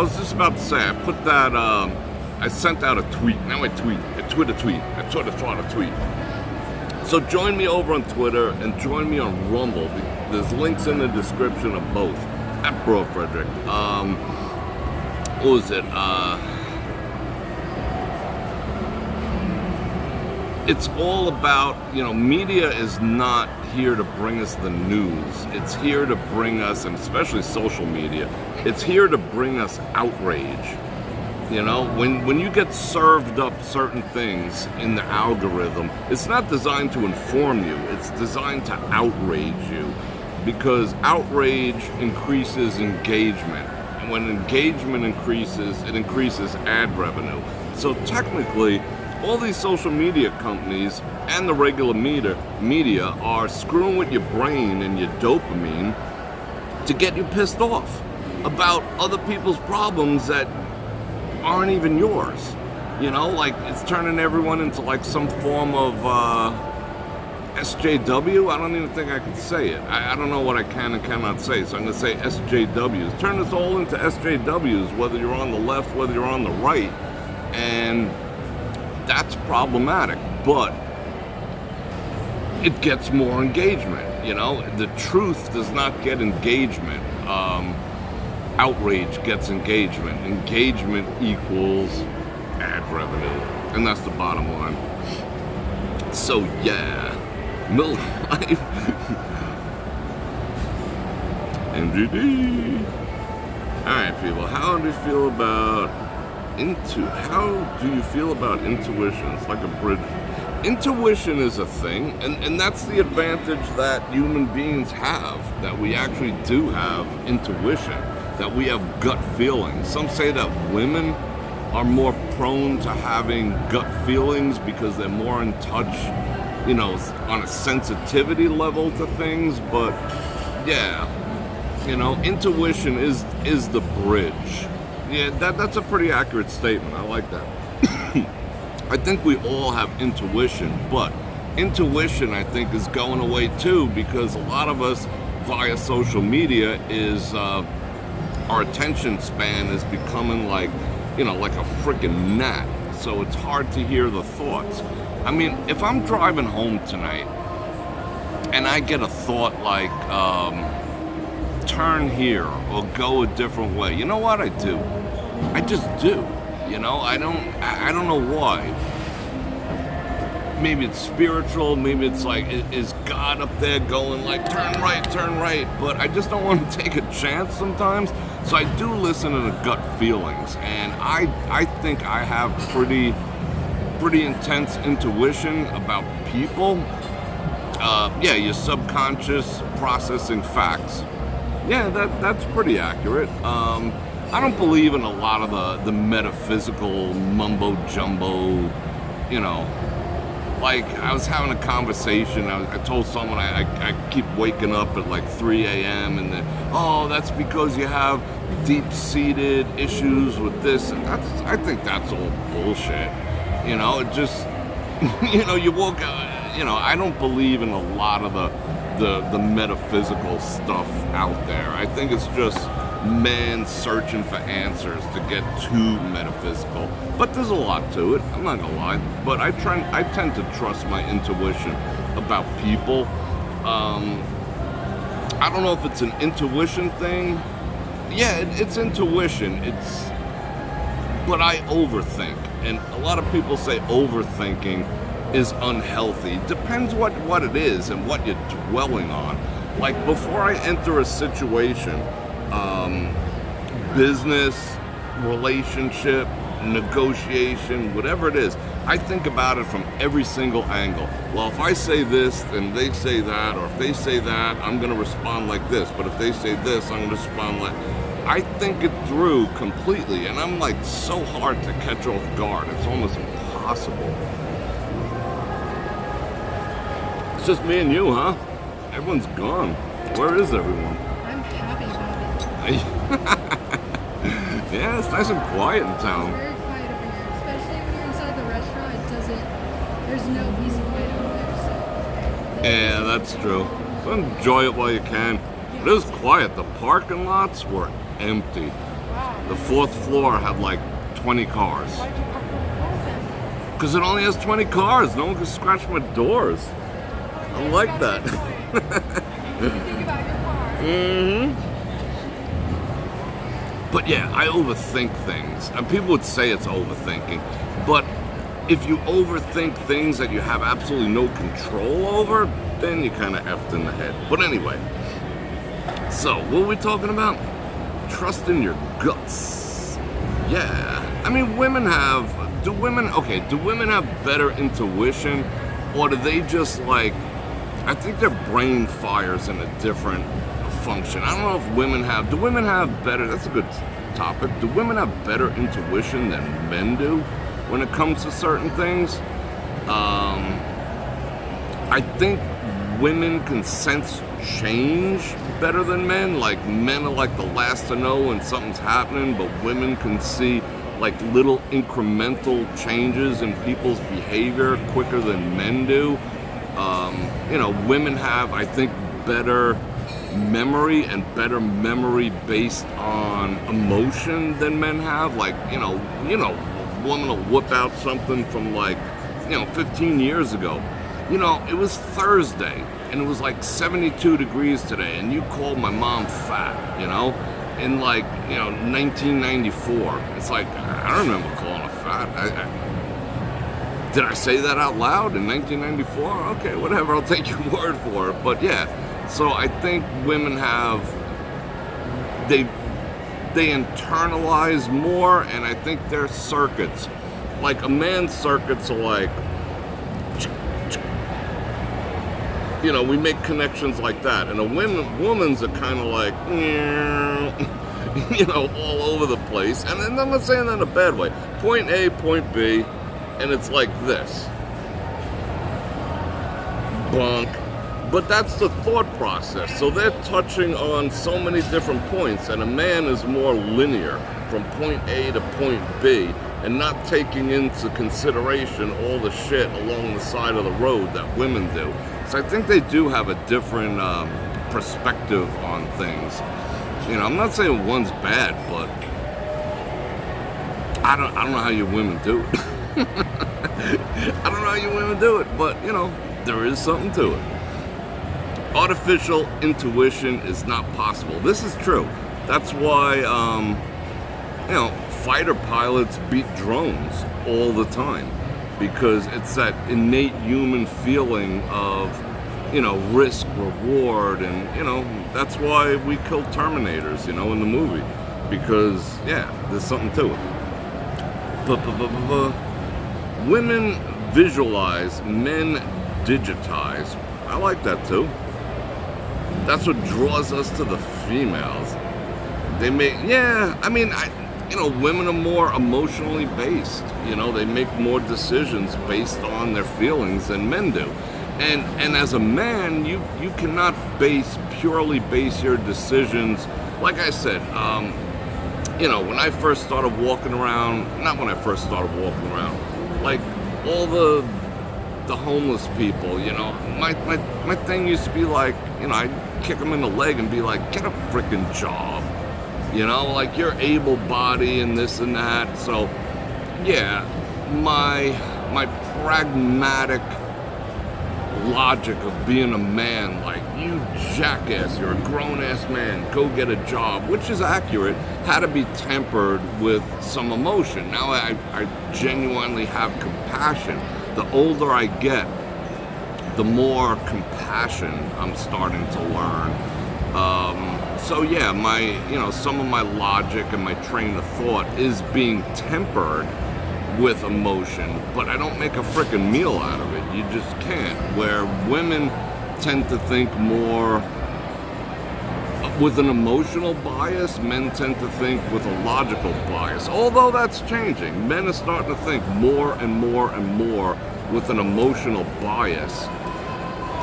was just about to say, I put that, I sent out a tweet. Now I tweet. I tweet a tweet. I tweet a tweet. So join me over on Twitter and join me on Rumble. There's links in the description of both. At Bror Fredrik. What was it? It's all about, media is not here to bring us the news. It's here to bring us, and especially social media, it's here to bring us outrage. When you get served up certain things in the algorithm, it's not designed to inform you, it's designed to outrage you. Because outrage increases engagement. And when engagement increases, it increases ad revenue. So technically, all these social media companies and the regular media are screwing with your brain and your dopamine to get you pissed off about other people's problems that aren't even yours. Like it's turning everyone into like some form of SJW. I don't even think I can say it. I don't know what I can and cannot say, so I'm going to say SJWs. Turn this all into SJWs, whether you're on the left, whether you're on the right, and that's problematic, but it gets more engagement. The truth does not get engagement. Outrage gets engagement. Engagement equals ad revenue, and that's the bottom line. So yeah, middle life. MGD. All right, people. How do you feel about intuition? It's like a bridge. Intuition is a thing, and that's the advantage that human beings have, that we actually do have intuition, that we have gut feelings. Some say that women are more prone to having gut feelings because they're more in touch, on a sensitivity level to things, but yeah, intuition is the bridge. Yeah, that's a pretty accurate statement. I like that. I think we all have intuition, but intuition, I think, is going away too, because a lot of us via social media is our attention span is becoming like a freaking gnat. So it's hard to hear the thoughts. I mean, if I'm driving home tonight and I get a thought like, turn here or go a different way, you know what I do? I just do. I don't know why. Maybe it's spiritual, maybe it's like, is God up there going like, turn right, but I just don't want to take a chance sometimes. So I do listen to the gut feelings, and I think I have pretty intense intuition about people. Yeah, your subconscious processing facts. Yeah, that's pretty accurate. I don't believe in a lot of the metaphysical mumbo jumbo, Like, I was having a conversation, I told someone I keep waking up at like 3 a.m. and then, that's because you have deep-seated issues with this, and I think that's all bullshit. It just, you woke up, I don't believe in a lot of the metaphysical stuff out there. I think it's just man searching for answers to get too metaphysical, but there's a lot to it, I'm not gonna lie. But I tend to trust my intuition about people. I don't know if it's an intuition thing. Yeah, it's intuition, but I overthink, and a lot of people say overthinking is unhealthy. Depends what it is and what you're dwelling on. Like, before I enter a situation, business, relationship, negotiation, whatever it is, I think about it from every single angle. Well, if I say this, then they say that, or if they say that, I'm going to respond like this, but if they say this, I'm going to respond like... I think it through completely, and I'm like so hard to catch off guard. It's almost impossible. It's just me and you, huh? Everyone's gone. Where is everyone? I'm happy about it. Yeah, it's nice and quiet in town. It's very quiet over here, especially when you're inside the restaurant. There's no peace and quiet over there. So Yeah, that's true. So enjoy it while you can. It is quiet. The parking lots were empty. Wow. The 4th floor had like 20 cars. Why'd you park the car then? Because it only has 20 cars. No one can scratch my doors. I like that. Think about your car. But yeah, I overthink things. And people would say it's overthinking. But if you overthink things that you have absolutely no control over, then you kind of effed in the head. But anyway, so what are we talking about? Trust in your guts. Yeah. I mean, do women have better intuition, or do they just like, I think their brain fires in a different function. I don't know if do women have better, that's a good topic, do women have better intuition than men do when it comes to certain things? I think women can sense change better than men. Like, men are like the last to know when something's happening, but women can see like little incremental changes in people's behavior quicker than men do. Women have, I think, better memory and better memory based on emotion than men have. Like, a woman will whip out something from 15 years ago. It was Thursday and it was like 72 degrees today, and you called my mom fat, in 1994. It's like, I don't remember calling her fat. Did I say that out loud in 1994? Okay, whatever, I'll take your word for it. But yeah, so I think women they internalize more, and I think their circuits, like a man's circuits are like, we make connections like that, and a woman's are kind of like, all over the place. And I'm not saying that in a bad way. Point A, point B, and it's like this. Bonk. But that's the thought process. So they're touching on so many different points, and a man is more linear from point A to point B, and not taking into consideration all the shit along the side of the road that women do. So I think they do have a different perspective on things. I'm not saying one's bad, but I don't know how you women do it. I don't know how you women do it, but there is something to it. Artificial intuition is not possible. This is true. That's why fighter pilots beat drones all the time, because it's that innate human feeling of risk, reward, and that's why we kill Terminators in the movie, because there's something to it. Women visualize, men digitize. I like that too. That's what draws us to the females. Women are more emotionally based. They make more decisions based on their feelings than men do. And as a man, you cannot purely base your decisions. Like I said, when I first started walking around, like all the homeless people, my thing used to be like, I'd kick them in the leg and be like, get a freaking job. Like, you're able-bodied and this and that. So, yeah, my pragmatic logic of being a man, like, you jackass, you're a grown-ass man, go get a job, which is accurate, had to be tempered with some emotion. Now I genuinely have compassion. The older I get, the more compassion I'm starting to learn. So yeah, some of my logic and my train of thought is being tempered with emotion, but I don't make a frickin' meal out of it. You just can't. Where women tend to think more with an emotional bias, men tend to think with a logical bias. Although that's changing. Men are starting to think more and more and more with an emotional bias.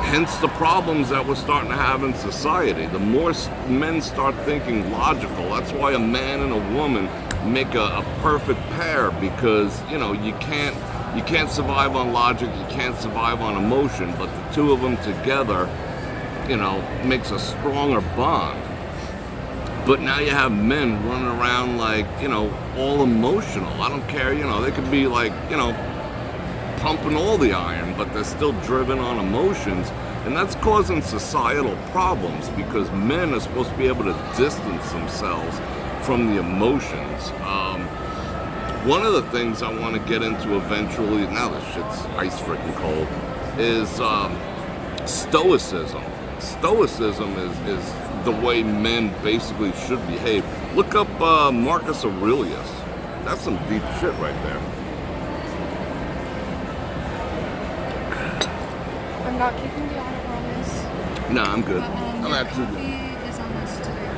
Hence the problems that we're starting to have in society. The more men start thinking logical, that's why a man and a woman make a perfect pair, because you can't survive on logic, you can't survive on emotion, but the two of them together makes a stronger bond. But now you have men running around like all emotional. I don't care, they could be like pumping all the iron, but they're still driven on emotions. And that's causing societal problems because men are supposed to be able to distance themselves from the emotions. One of the things I want to get into eventually, now this shit's ice freaking cold, is stoicism. Stoicism is the way men basically should behave. Look up Marcus Aurelius. That's some deep shit right there. I'm not kicking you out, I promise. No, I'm good. I'm I'm actually coffee good. is on us today.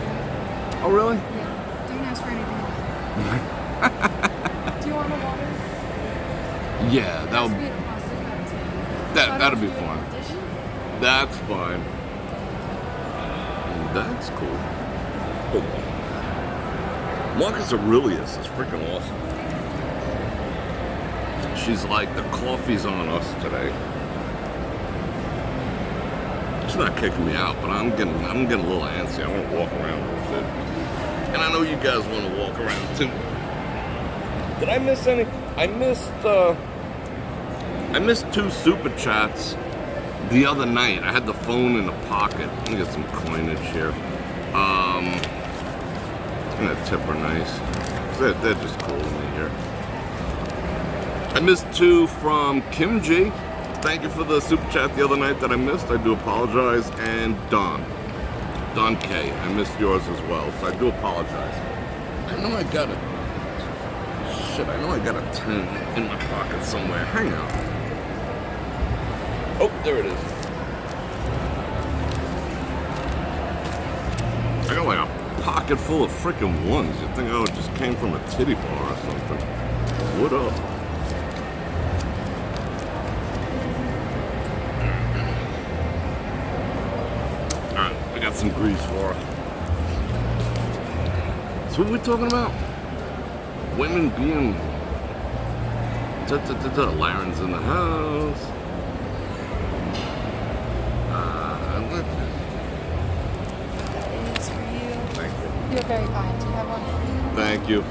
Oh, really? Yeah. Don't ask for anything. Do you want a water? Yeah, that would Be a plastic cup. that'd be fun. That's fine. That's cool. Oh. Marcus Aurelius is freaking awesome. She's like, the coffee's on us today. She's not kicking me out, but I'm getting a little antsy. I want to walk around a little bit. And I know you guys want to walk around too. Did I miss any? I missed 2 super chats the other night. I had the phone in the pocket. Let me get some coinage here. I'm gonna tip her nice. They're just cool to me here. I missed 2 from Kim G. Thank you for the super chat the other night that I missed. I do apologize. And Don K. I missed yours as well, so I do apologize. I know I got a 10 in my pocket somewhere. Hang on. Oh, there it is. I got like a pocket full of freaking ones. You'd think I just came from a titty bar or something. What up? Alright, I got some grease for her. So what are we talking about? Women being Laren's in the house. It's for you. Thank you. You're very kind. Do you have one? Thank you.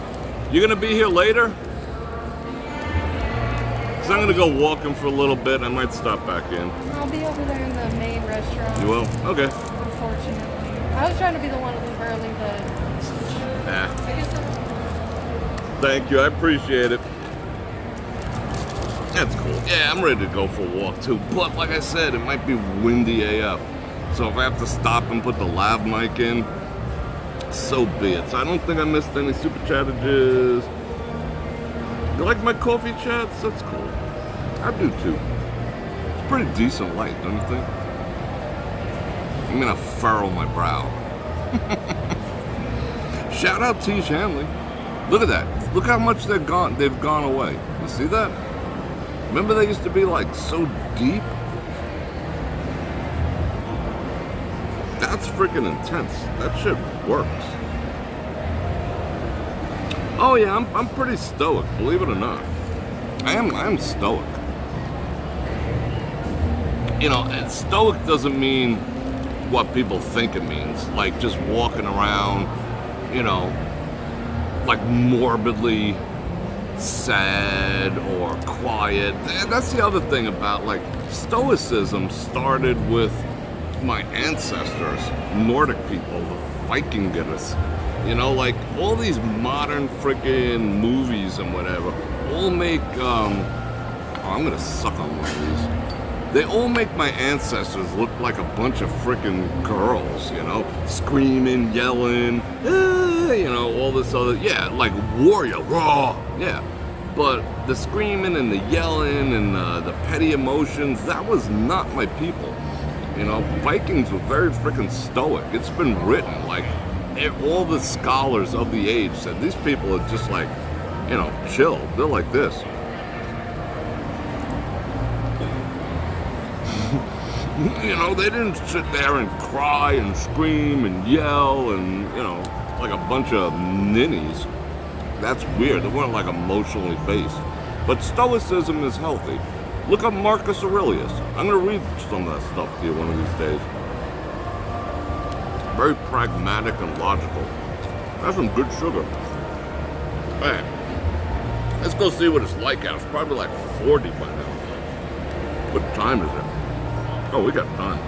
You gonna be here later? Cause I'm gonna go walking for a little bit. I might stop back in. I'll be over there in the main restaurant. You will? Okay. Unfortunately. I was trying to be the one to leave early, but Nah. I guess I'll... Thank you. I appreciate it. That's cool. Yeah, I'm ready to go for a walk too. But like I said, it might be windy AF. So if I have to stop and put the lav mic in, so be it. So I don't think I missed any super chattages. You like my coffee chats? That's cool. I do too. It's pretty decent light, don't you think? I'm gonna furrow my brow. Shout out Tish Hanley. Look at that. Look how much they've gone away. You see that? Remember they used to be like so deep? That's freaking intense. That shit works. Oh yeah, I'm pretty stoic, believe it or not. I am stoic. You know, and stoic doesn't mean what people think it means. Like just walking around, you know, like morbidly sad or quiet. And that's the other thing about like stoicism started with my ancestors, Nordic people, the Vikingers. You know, like all these modern freaking movies and whatever all make I'm gonna suck on one of these. They all make my ancestors look like a bunch of freaking girls, you know, screaming, yelling, you know, all this other, yeah, like warrior, raw, yeah. But the screaming and the yelling and the petty emotions, that was not my people. You know, Vikings were very freaking stoic. It's been written, like, all the scholars of the age said these people are just like, you know, chill. They're like this. You know, they didn't sit there and cry and scream and yell and, you know, like a bunch of ninnies. That's weird. They weren't like emotionally based. But stoicism is healthy. Look up Marcus Aurelius. I'm going to read some of that stuff to you one of these days. Very pragmatic and logical. That's some good sugar. Man, let's go see what it's like out. It's probably like 40 by now. What time is it? Oh, we got time.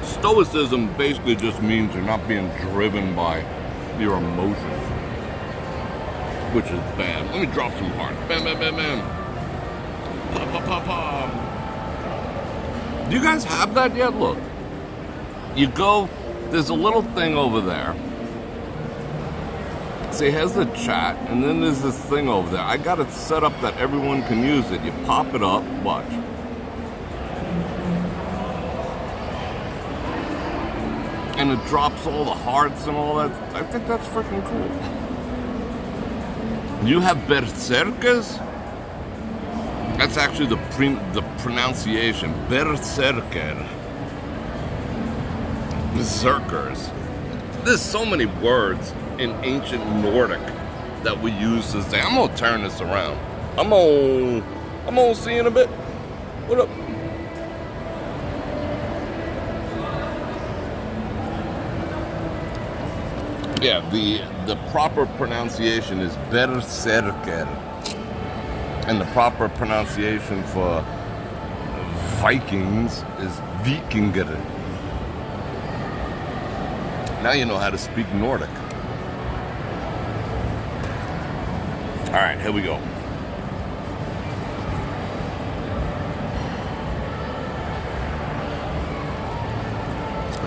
Stoicism basically just means you're not being driven by your emotions, which is bad. Let me drop some hearts. Bam, bam, bam, bam. Pa, pa, pa, pa. Do you guys have that yet? Look. You go, there's a little thing over there. See, here's the chat, and then there's this thing over there. I got it set up that everyone can use it. You pop it up, watch. And it drops all the hearts and all that. I think that's freaking cool. You have berserkers? That's actually the pronunciation. Berserker. Berserkers. There's so many words in ancient Nordic that we use this day. I'm gonna turn this around. I'm gonna see you in a bit. What up? Yeah, the proper pronunciation is berserker. And the proper pronunciation for Vikings is vikinger. Now you know how to speak Nordic. All right, here we go.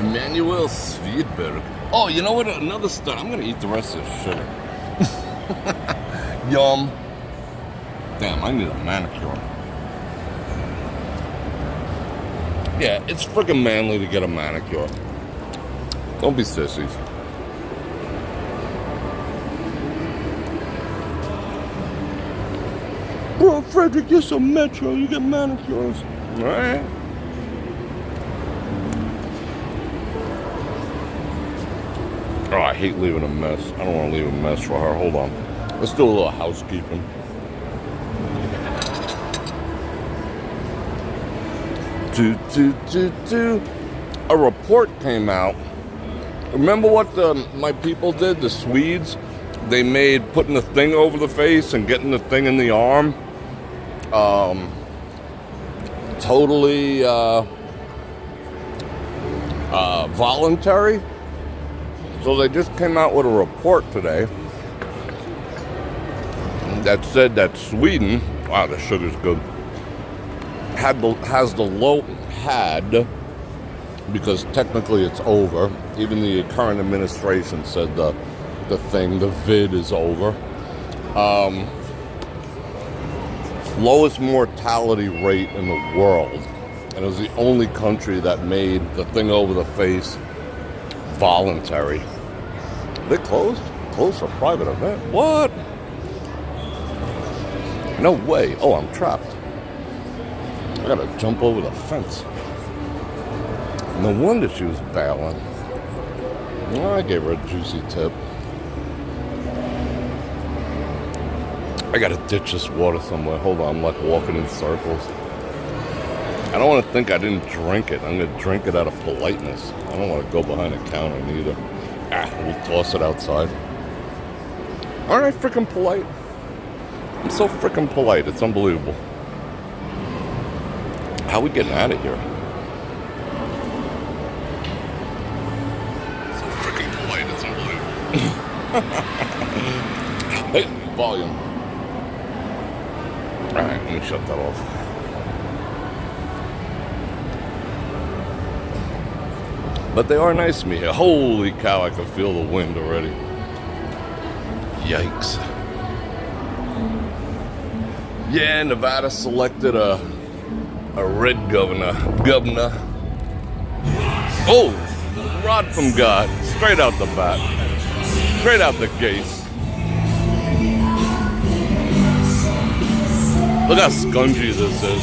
Emmanuel Svedberg. Oh, you know what? Another stud. I'm gonna eat the rest of this sugar. Yum. Damn, I need a manicure. Yeah, it's freaking manly to get a manicure. Don't be sissies. Bror Fredrik, you're so metro, you get manicures. Alright. Oh, I hate leaving a mess. I don't want to leave a mess for her. Hold on. Let's do a little housekeeping. A report came out. Remember what my people did, the Swedes? They made putting the thing over the face and getting the thing in the arm totally voluntary. So they just came out with a report today that said that Sweden, wow, the sugar's good, has the low, because technically it's over. Even the current administration said the vid is over. Lowest mortality rate in the world. And it was the only country that made the thing over the face voluntary. They closed for private event. What? No way. Oh, I'm trapped. I gotta jump over the fence. No wonder she was bailing. Well, I gave her a juicy tip. I gotta ditch this water somewhere. Hold on, I'm like walking in circles. I don't want to think I didn't drink it. I'm gonna drink it out of politeness. I don't want to go behind a counter neither. We'll toss it outside. Aren't I freaking polite? I'm so freaking polite. It's unbelievable. How are we getting out of here? So freaking polite. It's unbelievable. Hey, volume. All right, let me shut that off. But they are nice to me here. Holy cow, I can feel the wind already. Yikes. Yeah, Nevada selected a red governor. Oh, rod from God. Straight out the bat. Straight out the gate. Look how scungy this is.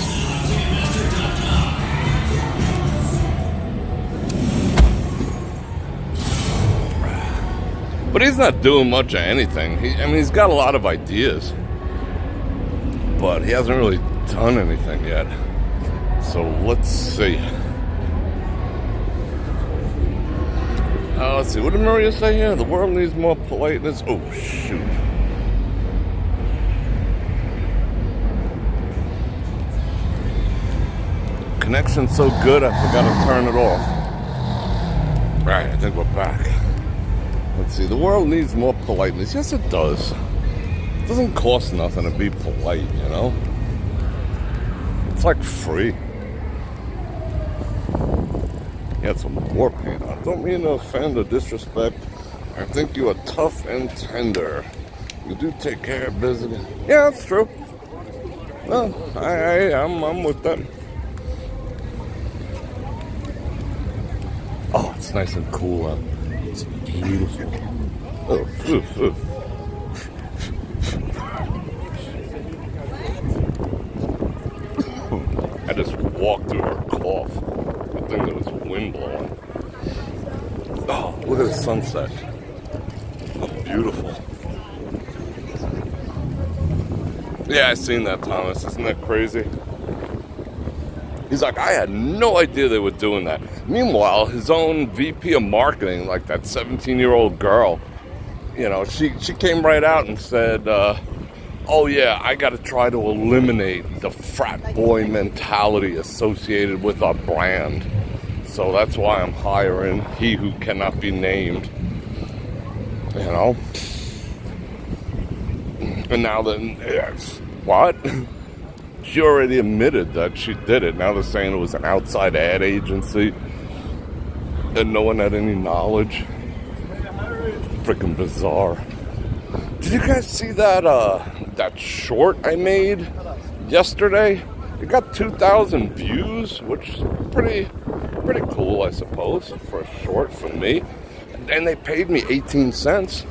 But he's not doing much of anything. He's got a lot of ideas. But he hasn't really done anything yet. So let's see. Let's see. What did Maria say here? The world needs more politeness. Oh, shoot. connection's so good I forgot to turn it off. Alright, I think we're back. Let's see, the world needs more politeness. Yes, it does. It doesn't cost nothing to be polite, you know? It's like free. You had some war paint on. Don't mean to offend or disrespect. I think you are tough and tender. You do take care of business. Yeah, that's true. No, I'm with them. Oh, it's nice and cool out. It's beautiful. Oh, I just walked through her cough. I think there was wind blowing. Oh, look at the sunset. Oh, beautiful. Yeah, I seen that, Thomas. Isn't that crazy? He's like, I had no idea they were doing that. Meanwhile, his own VP of marketing, like that 17-year-old girl, you know, she came right out and said, oh yeah, I got to try to eliminate the frat boy mentality associated with our brand. So that's why I'm hiring he who cannot be named. You know? And now then, what? She already admitted that she did it. Now they're saying it was an outside ad agency and no one had any knowledge. Freaking bizarre. Did you guys see that that short I made yesterday? It got 2,000 views, which is pretty cool, I suppose, for a short from me. And they paid me 18 cents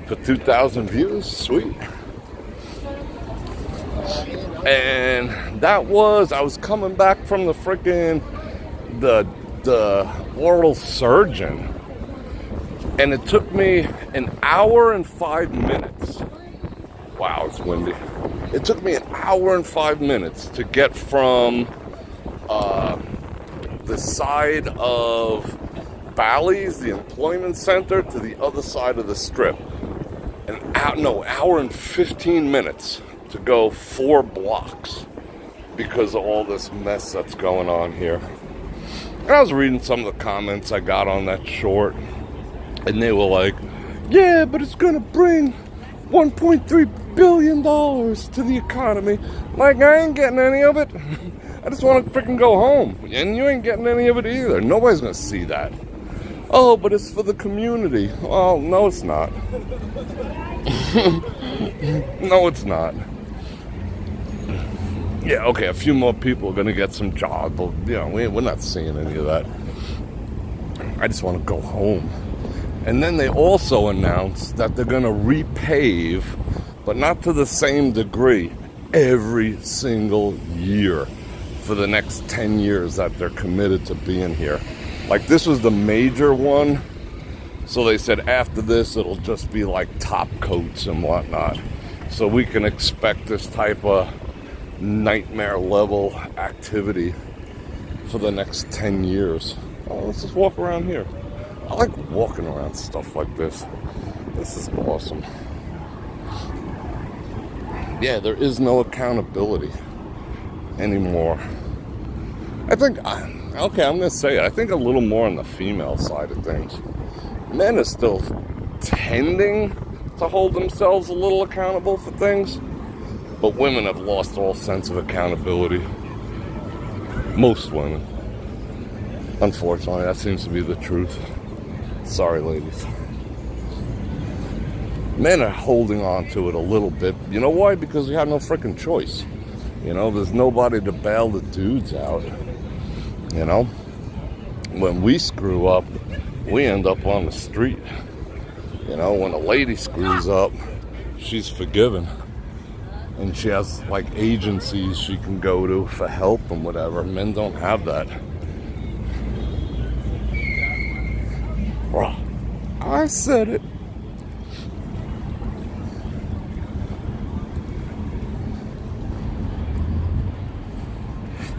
for 2,000 views. Sweet. And that was, I was coming back from the freaking, the oral surgeon. And it took me an hour and 5 minutes. Wow, it's windy. It took me an hour and 5 minutes to get from the side of Bally's, the employment center, to the other side of the strip. Hour and 15 minutes to go 4 blocks because of all this mess that's going on here. And I was reading some of the comments I got on that short, and they were like, yeah, but it's gonna bring $1.3 billion to the economy. Like, I ain't getting any of it. I just want to freaking go home. And you ain't getting any of it either. Nobody's gonna see that. Oh, but it's for the community. Well, no, it's not. No, it's not. Yeah, okay, a few more people are gonna get some jobs, but you know, we're not seeing any of that. I just want to go home. And then they also announced that they're gonna repave, but not to the same degree, every single year for the next 10 years that they're committed to being here. Like, this was the major one, so they said after this it'll just be like top coats and whatnot. So we can expect this type of nightmare level activity for the next 10 years. Oh, let's just walk around here. I like walking around stuff like this. This is awesome. Yeah, there is no accountability anymore. I think, okay, I'm going to say it. I think a little more on the female side of things. Men are still tending to hold themselves a little accountable for things, but women have lost all sense of accountability. Most women. Unfortunately, that seems to be the truth. Sorry, ladies. Men are holding on to it a little bit. You know why? Because we have no freaking choice. You know, there's nobody to bail the dudes out. You know? When we screw up, we end up on the street. You know, when a lady screws up, she's forgiven. And she has, like, agencies she can go to for help and whatever. Men don't have that. Bro, I said it.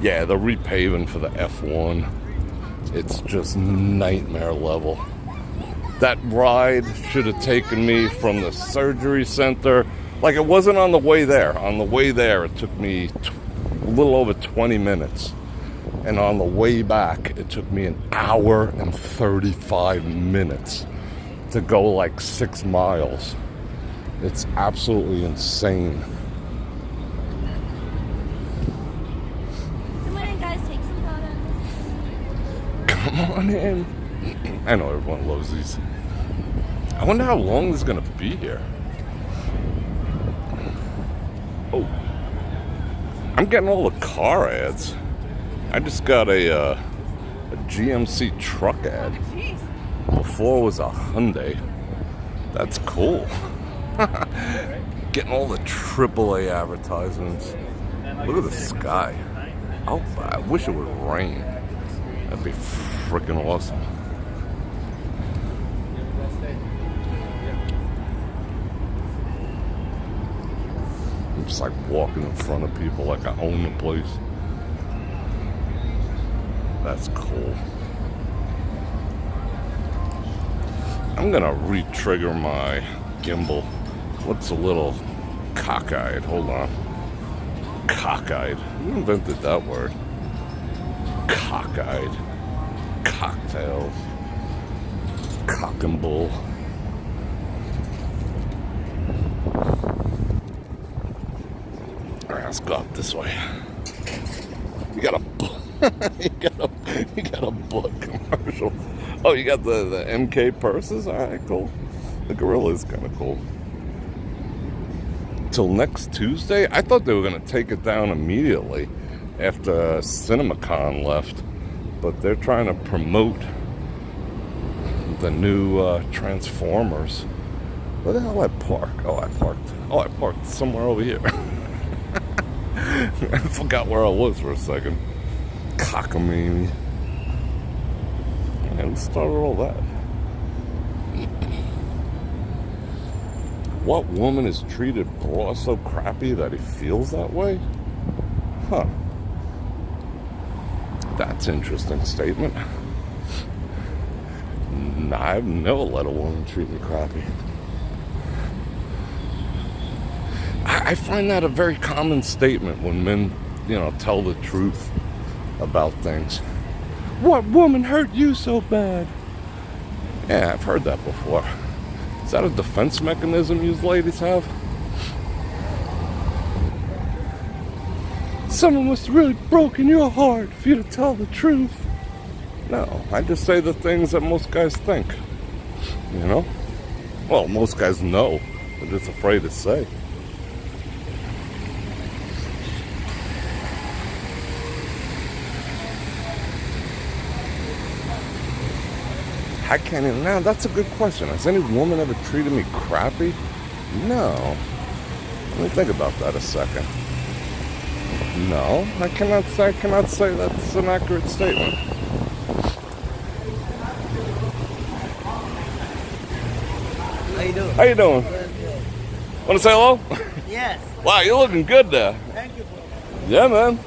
Yeah, the repaving for the F1, it's just nightmare level. That ride should have taken me from the surgery center. Like, it wasn't on the way there. On the way there, it took me a little over 20 minutes. And on the way back, it took me an hour and 35 minutes to go like 6 miles. It's absolutely insane. Come on in, guys, take some photos. Come on in. I know everyone loves these. I wonder how long this is gonna be here. Oh, I'm getting all the car ads. I just got a GMC truck ad. Before was a Hyundai. That's cool. Getting all the AAA advertisements. Look at the sky. Oh, I wish it would rain. That'd be freaking awesome. I'm just like walking in front of people like I own the place. That's cool. I'm gonna re-trigger my gimbal. Looks a little cockeyed. Hold on. Cockeyed. Who invented that word? Cockeyed. Cocktails. Cock and bull. Alright, let's go up this way. You got a you got a book commercial. Oh, you got the MK purses? Alright, cool. The gorilla is kind of cool. Till next Tuesday? I thought they were going to take it down immediately after CinemaCon left. But they're trying to promote the new Transformers. Where the hell I park? Oh, I parked somewhere over here. I forgot where I was for a second. Cockamamie. Yeah, who started all that? What woman has treated Bror so crappy that he feels that way? Huh. That's an interesting statement. Nah, I've never let a woman treat me crappy. I find that a very common statement when men, tell the truth about things. What woman hurt you so bad? Yeah, I've heard that before. Is that a defense mechanism you ladies have? Someone must have really broken your heart for you to tell the truth. No, I just say the things that most guys think. Well, most guys know. They're just afraid to say. I can't even. Now, that's a good question. Has any woman ever treated me crappy? No. Let me think about that a second. No, I cannot say that's an accurate statement. How you doing? How you doing? Want to say hello? Yes. Wow, you're looking good there. Thank you, bro. Yeah, man.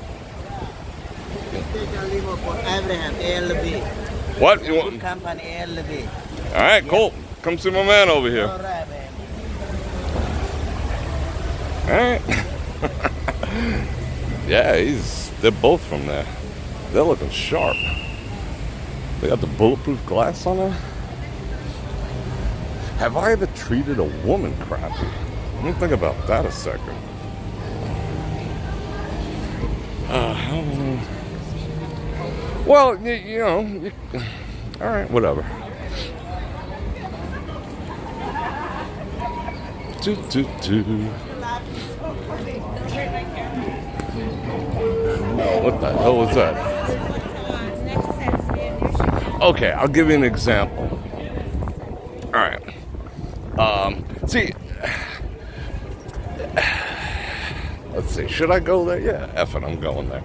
Take a limo for Abraham, ALB. What? You want? Good company, ALB. All right, cool. Come see my man over here. All right, man. All right. Yeah, they're both from there. They're looking sharp. They got the bulletproof glass on there. Have I ever treated a woman crappy? Let me think about that a second. Well, all right, whatever. What the hell was that? Okay, I'll give you an example. All right. See, let's see. Should I go there? Yeah, F it, I'm going there.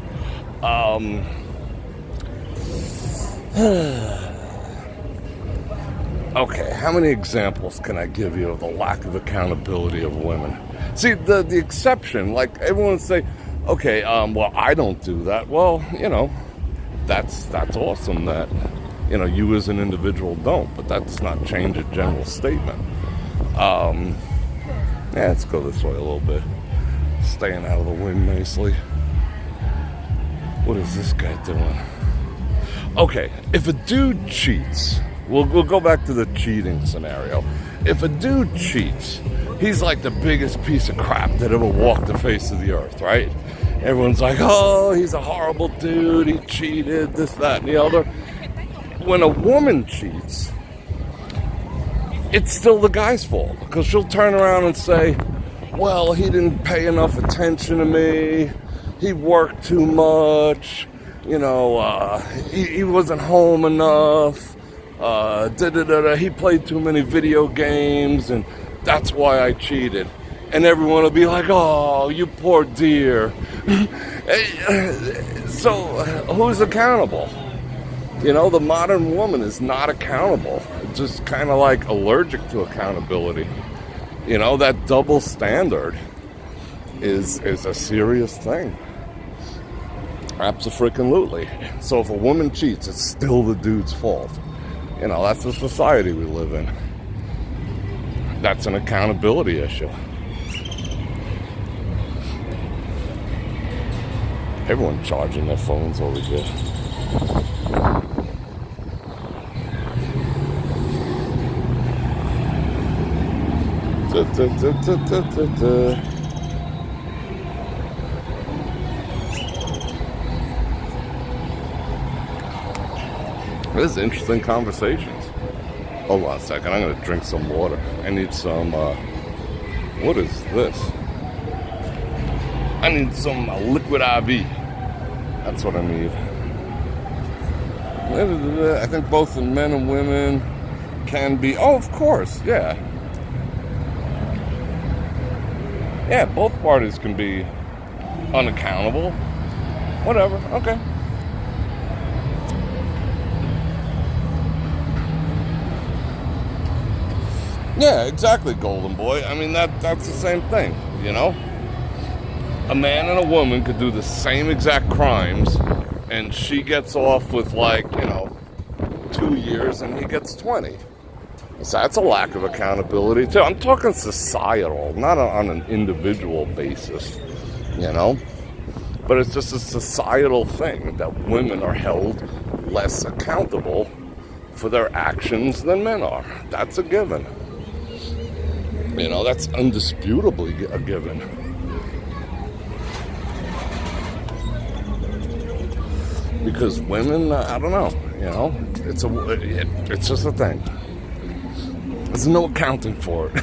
Okay, how many examples can I give you of the lack of accountability of women? See, the exception, like everyone would say, okay, well, I don't do that. Well, that's awesome that, you as an individual don't, but that does not change a general statement. Yeah, let's go this way a little bit. Staying out of the wind nicely. What is this guy doing? Okay, if a dude cheats, we'll go back to the cheating scenario. If a dude cheats, he's like the biggest piece of crap that ever walked the face of the earth, right? Everyone's like, oh, he's a horrible dude, he cheated, this, that, and the other. When a woman cheats, it's still the guy's fault, because she'll turn around and say, well, he didn't pay enough attention to me, he worked too much, you know, he wasn't home enough, he played too many video games, and that's why I cheated. And everyone will be like, oh, you poor dear. So, who's accountable? You know, the modern woman is not accountable. Just kind of like allergic to accountability. You know, that double standard is a serious thing. Abso-freaking-lutely. So if a woman cheats, it's still the dude's fault. You know, that's the society we live in. That's an accountability issue. Everyone charging their phones over here. This is interesting conversations. Hold on a second, I'm gonna drink some water. I need some, what is this? I need some liquid IV. That's what I need. I think both the men and women can be, oh, of course, yeah. Yeah, both parties can be unaccountable. Whatever, okay. Yeah, exactly, Golden Boy. I mean, that's the same thing, you know? A man and a woman could do the same exact crimes, and she gets off with, like, you know, 2 years, and he gets 20. So that's a lack of accountability, too. I'm talking societal, not on an individual basis, you know? But it's just a societal thing that women are held less accountable for their actions than men are. That's a given. You know, that's undisputably a given. Because women, I don't know, you know, it's just a thing. There's no accounting for it.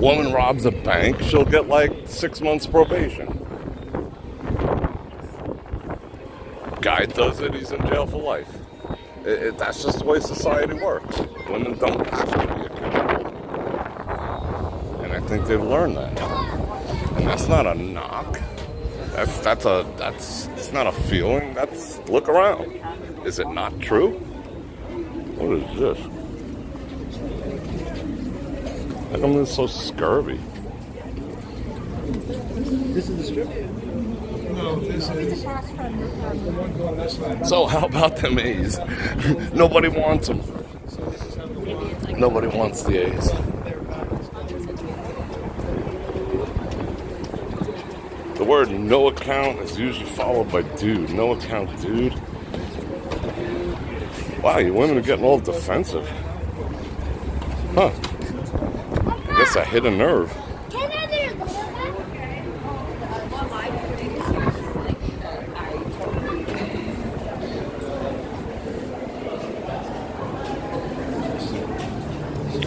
Woman robs a bank, she'll get like 6 months probation. Guy does it, he's in jail for life. That's just the way society works. Women don't have to be accountable. And I think they've learned that. And that's not a knock. It's not a feeling. That's, look around. Is it not true? What is this? How come this is so scurvy? This is the strip? No, this is the one going this way. So how about them A's? Nobody wants them. Nobody wants the A's. The word no account is usually followed by dude. No account, dude. Wow, you women are getting all defensive. Huh. I guess I hit a nerve.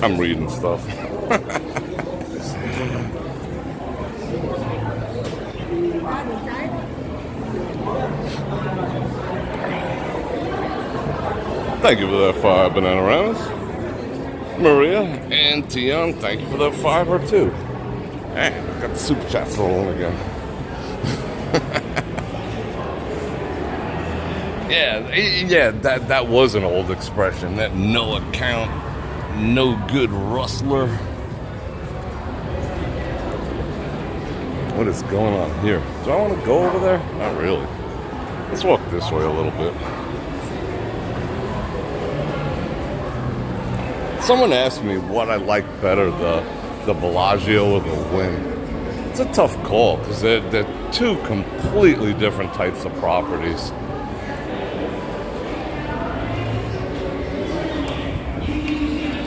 I'm reading stuff. Thank you for that 5 banana rounds. Maria and Tion, thank you for that 5 or 2. Hey, got the super chats rolling again. yeah, that was an old expression. That no account, no good rustler. What is going on here? Do I want to go over there? Not really. Let's walk this way a little bit. Someone asked me what I like better, the Bellagio or the Wynn. It's a tough call because they're two completely different types of properties.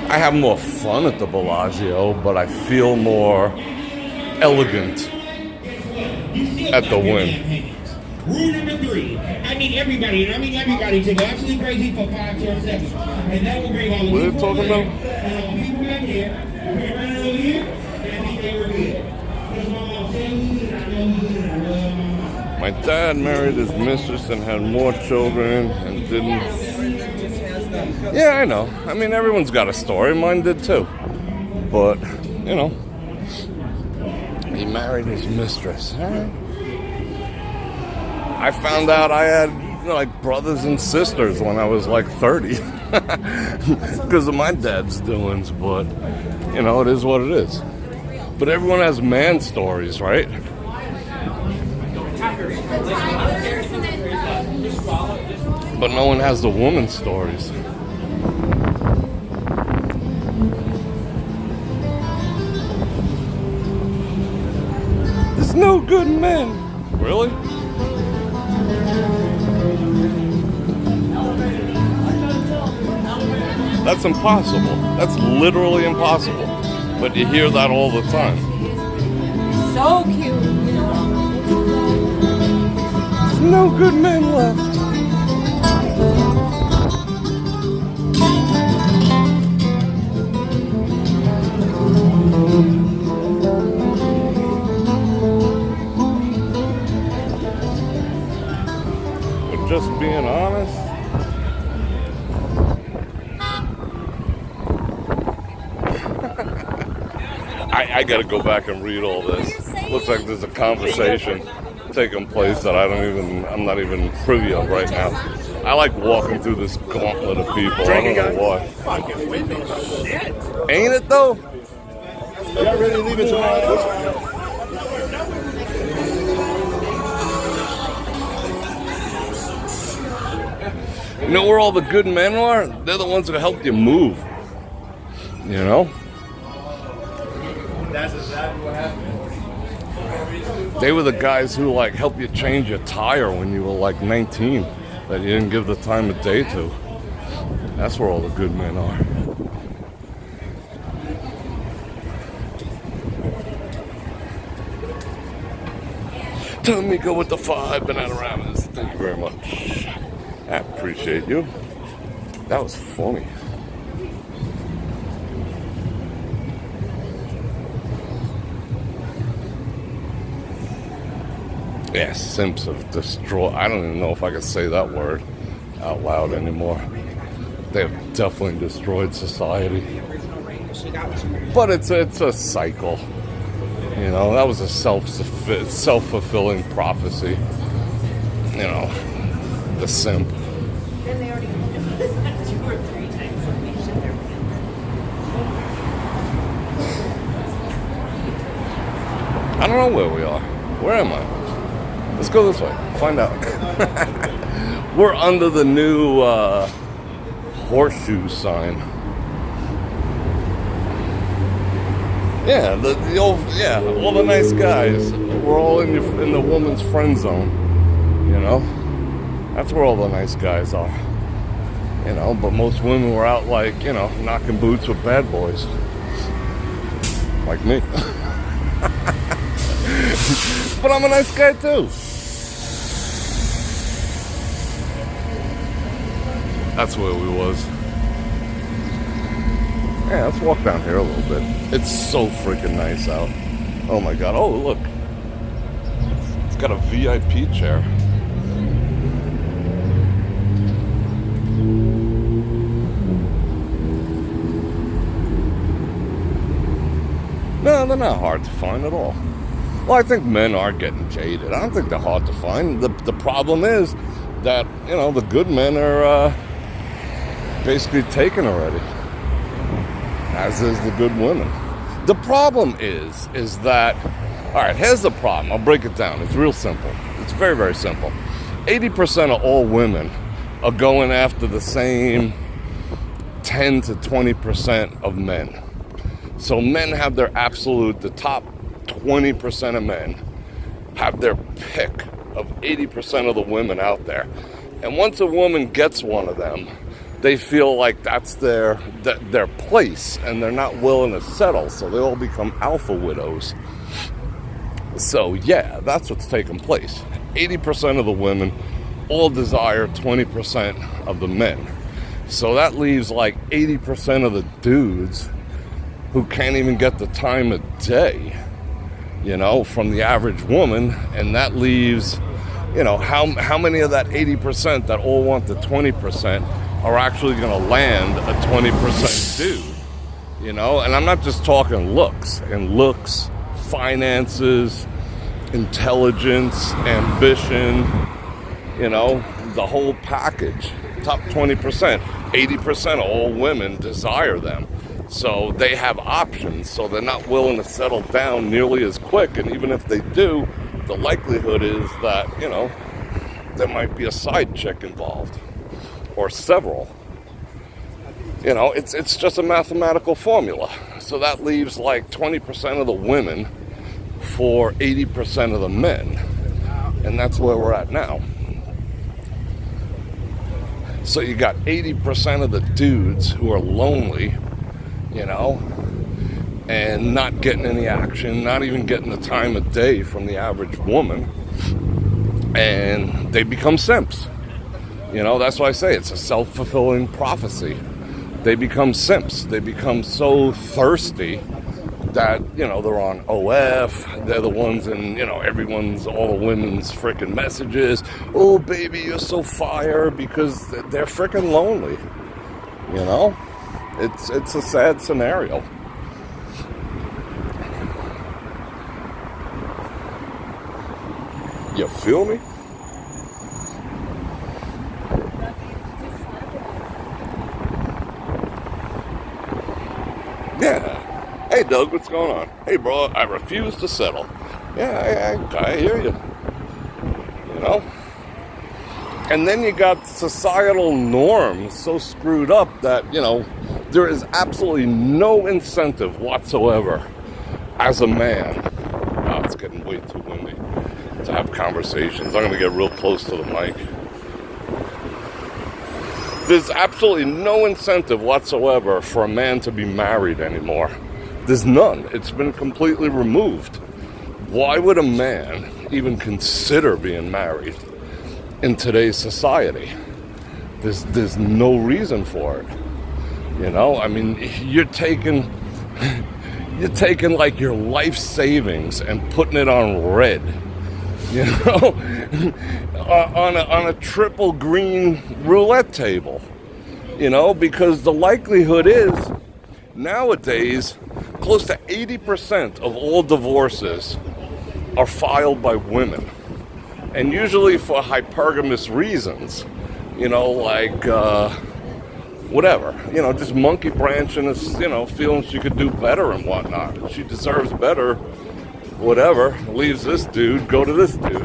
I have more fun at the Bellagio, but I feel more elegant at the Wynn. Rule number 3. I need everybody to go absolutely crazy for 5 short seconds. And that will bring all the What are you talking about? people back here. We're right over here. And I think they were good. My dad married his mistress and had more children and didn't. Yeah, I know. I mean, everyone's got a story. Mine did too. But, you know, he married his mistress. I found out I had like brothers and sisters when I was like 30 because of my dad's doings. But, you know, it is what it is. But everyone has man stories, right? But no one has the woman stories. There's no good men. Really? That's impossible. That's literally impossible. But you hear that all the time. So cute. There's no good men left. We're just being honest. I gotta go back and read all this. Looks like there's a conversation taking place that I'm not even privy of right now. I like walking through this gauntlet of people. I don't know why. Fucking windy shit. Ain't it though? Y'all ready to leave it tomorrow? You know where all the good men are? They're the ones that help you move. You know? That's exactly what happened. They were the guys who like helped you change your tire when you were like 19 that you didn't give the time of day to. That's where all the good men are. Tomiko with the 5 Bananamas. Thank you very much. I appreciate you. That was funny. Yeah, simps have destroyed. I don't even know if I can say that word out loud anymore. They have definitely destroyed society. But it's a cycle. You know, that was a self-fulfilling prophecy. You know, the simp. And they already 2 or 3 times when we shit their I don't know where we are. Where am I? Let's go this way. Find out. We're under the new horseshoe sign. Yeah, the old all the nice guys. We're all in the woman's friend zone. You know, that's where all the nice guys are. You know, but most women were out like, you know, knocking boots with bad boys, like me. But I'm a nice guy too. That's where we was. Yeah, let's walk down here a little bit. It's so freaking nice out. Oh my god. Oh, look. It's got a VIP chair. No, they're not hard to find at all. Well, I think men are getting jaded. I don't think they're hard to find. The problem is that, you know, the good men are basically taken already, as is the good women. The problem is that, all right, here's the problem. I'll break it down. It's real simple. It's very, very simple. 80% of all women are going after the same 10 to 20% of men. So men have their the top 20% of men have their pick of 80% of the women out there. And once a woman gets one of them, they feel like that's their place, and they're not willing to settle, so they all become alpha widows. So yeah, that's what's taking place. 80% of the women all desire 20% of the men. So that leaves like 80% of the dudes who can't even get the time of day, you know, from the average woman. And that leaves, you know, how many of that 80% that all want the 20% are actually going to land a 20% dude, you know? And I'm not just talking looks, finances, intelligence, ambition, you know, the whole package. Top 20%, 80% of all women desire them. So they have options, so they're not willing to settle down nearly as quick. And even if they do, the likelihood is that, you know, there might be a side chick involved, or several. You know, it's just a mathematical formula. So that leaves like 20% of the women for 80% of the men. And that's where we're at now. So you got 80% of the dudes who are lonely, you know, and not getting any action, not even getting the time of day from the average woman. And they become simps. You know, that's why I say it's a self-fulfilling prophecy. They become simps. They become so thirsty that, you know, they're on OF. They're the ones in, you know, all the women's freaking messages. Oh, baby, you're so fire, because they're freaking lonely. You know? It's a sad scenario. You feel me? Yeah. Hey, Doug, what's going on? Hey, bro, I refuse to settle. Yeah, I hear you. You know? And then you got societal norms so screwed up that, you know, there is absolutely no incentive whatsoever as a man. Oh, it's getting way too windy to have conversations. I'm going to get real close to the mic. There's absolutely no incentive whatsoever for a man to be married anymore. There's none. It's been completely removed. Why would a man even consider being married in today's society? There's no reason for it. You know, I mean, you're taking like your life savings and putting it on red. You know, on a triple green roulette table. You know, because the likelihood is nowadays close to 80% of all divorces are filed by women, and usually for hypergamous reasons. You know, like whatever. You know, just monkey branching, you know, feeling she could do better and whatnot. She deserves better. Whatever, leaves this dude, go to this dude.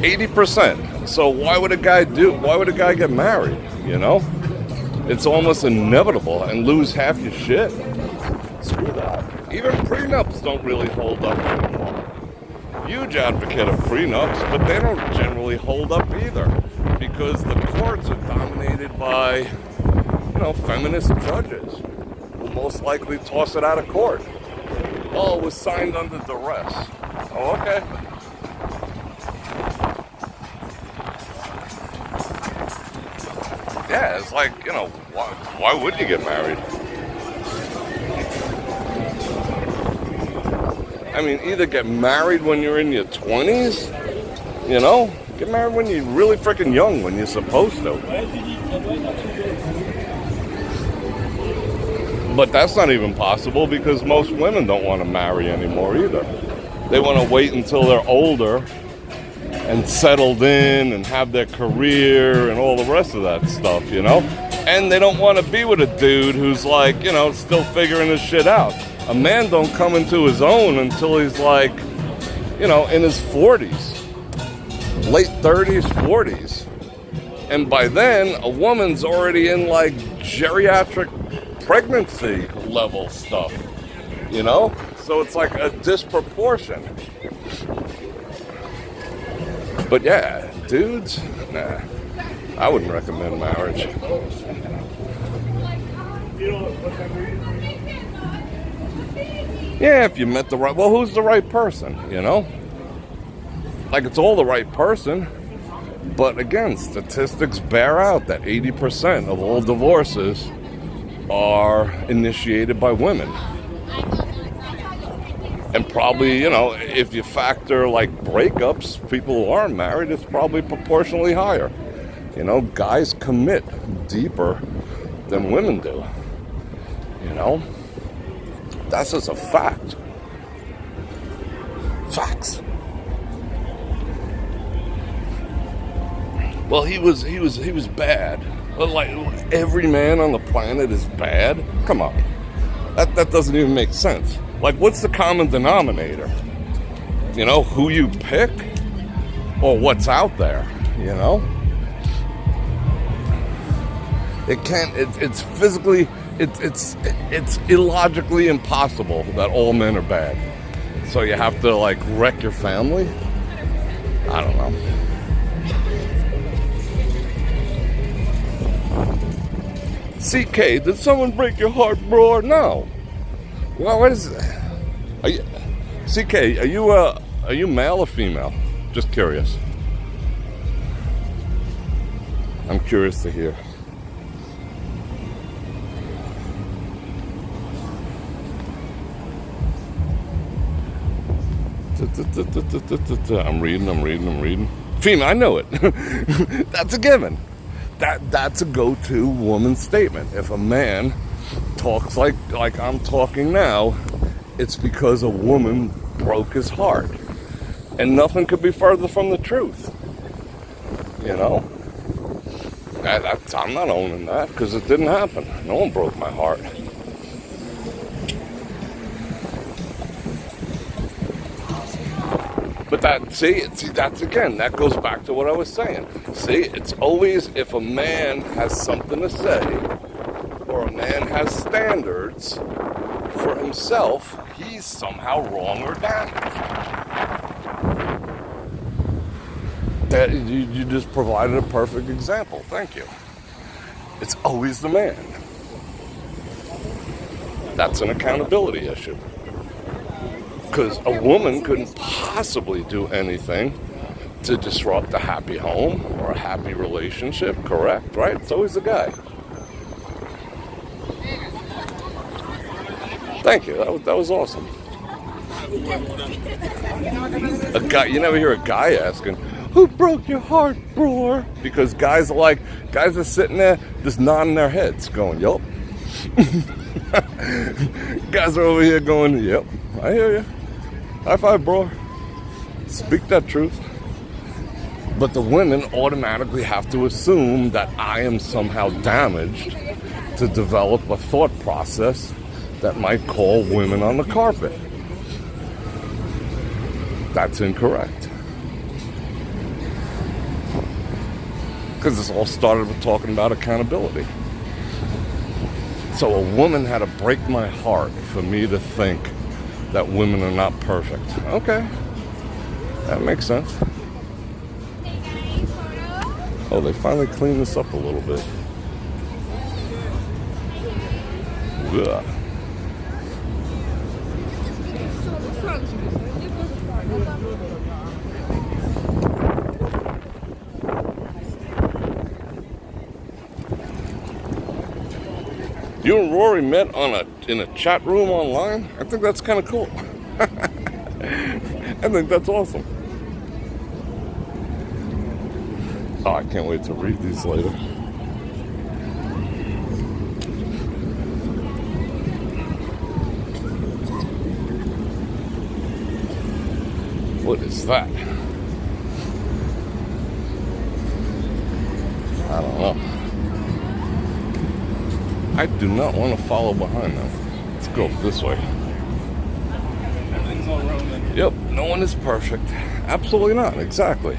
80%. So why would a guy get married, you know? It's almost inevitable, and lose half your shit. Screw that. Even prenups don't really hold up anymore. Huge advocate of prenups, but they don't generally hold up either, because the courts are dominated by, you know, feminist judges. Most likely toss it out of court. Oh, it was signed under duress. Oh, okay. Yeah, it's like, you know, why would you get married? I mean, either get married when you're in your 20s, you know, get married when you're really freaking young, when you're supposed to. But that's not even possible, because most women don't want to marry anymore either. They want to wait until they're older and settled in and have their career and all the rest of that stuff, you know? And they don't want to be with a dude who's like, you know, still figuring his shit out. A man don't come into his own until he's like, you know, in his 40s. Late 30s, 40s. And by then, a woman's already in like geriatric pregnancy level stuff. you know? So it's like a disproportion. But yeah, dudes, nah, I wouldn't recommend marriage. Yeah, if you met the right, well, who's the right person, you know? Like, it's all the right person. But again, statistics bear out that 80% of all divorces are initiated by women. And probably, you know, if you factor like breakups, people who aren't married, it's probably proportionally higher. You know, guys commit deeper than women do. You know, that's just a fact. Facts. Well, he was bad. But like every man on the planet is bad. Come on, that doesn't even make sense. Like, what's the common denominator? You know, who you pick, or what's out there? You know, it can't. It's physically. It's illogically impossible that all men are bad. So you have to like wreck your family. I don't know. CK, did someone break your heart, bro? No. Well, what is it? CK, are you male or female? Just curious. I'm curious to hear. I'm reading. Female, I know it. That's a given. That's a go-to woman statement. If a man talks like I'm talking now, it's because a woman broke his heart. And nothing could be further from the truth. You know? I'm not owning that, because it didn't happen. No one broke my heart. But that's again, that goes back to what I was saying. See, it's always if a man has something to say, or a man has standards for himself, he's somehow wrong or damaged. That you just provided a perfect example. Thank you. It's always the man. That's an accountability issue. Because a woman couldn't possibly do anything to disrupt a happy home or a happy relationship, correct? Right? It's always the guy. Thank you. That was awesome. A guy, you never hear a guy asking, "Who broke your heart, Bror?" Because guys are sitting there just nodding their heads, going, "Yup." Guys are over here going, "Yep, I hear you. High five, bro. Speak that truth." But the women automatically have to assume that I am somehow damaged to develop a thought process that might call women on the carpet. That's incorrect. Because this all started with talking about accountability. So a woman had to break my heart for me to think that women are not perfect. Okay, that makes sense. Oh, they finally cleaned this up a little bit. Ugh. You and Rory met in a chat room online? I think that's kind of cool. I think that's awesome. Oh, I can't wait to read these later. What is that? I don't know. I do not want to follow behind them. Let's go this way. Everything's all wrong then. Yep, no one is perfect. Absolutely not, exactly.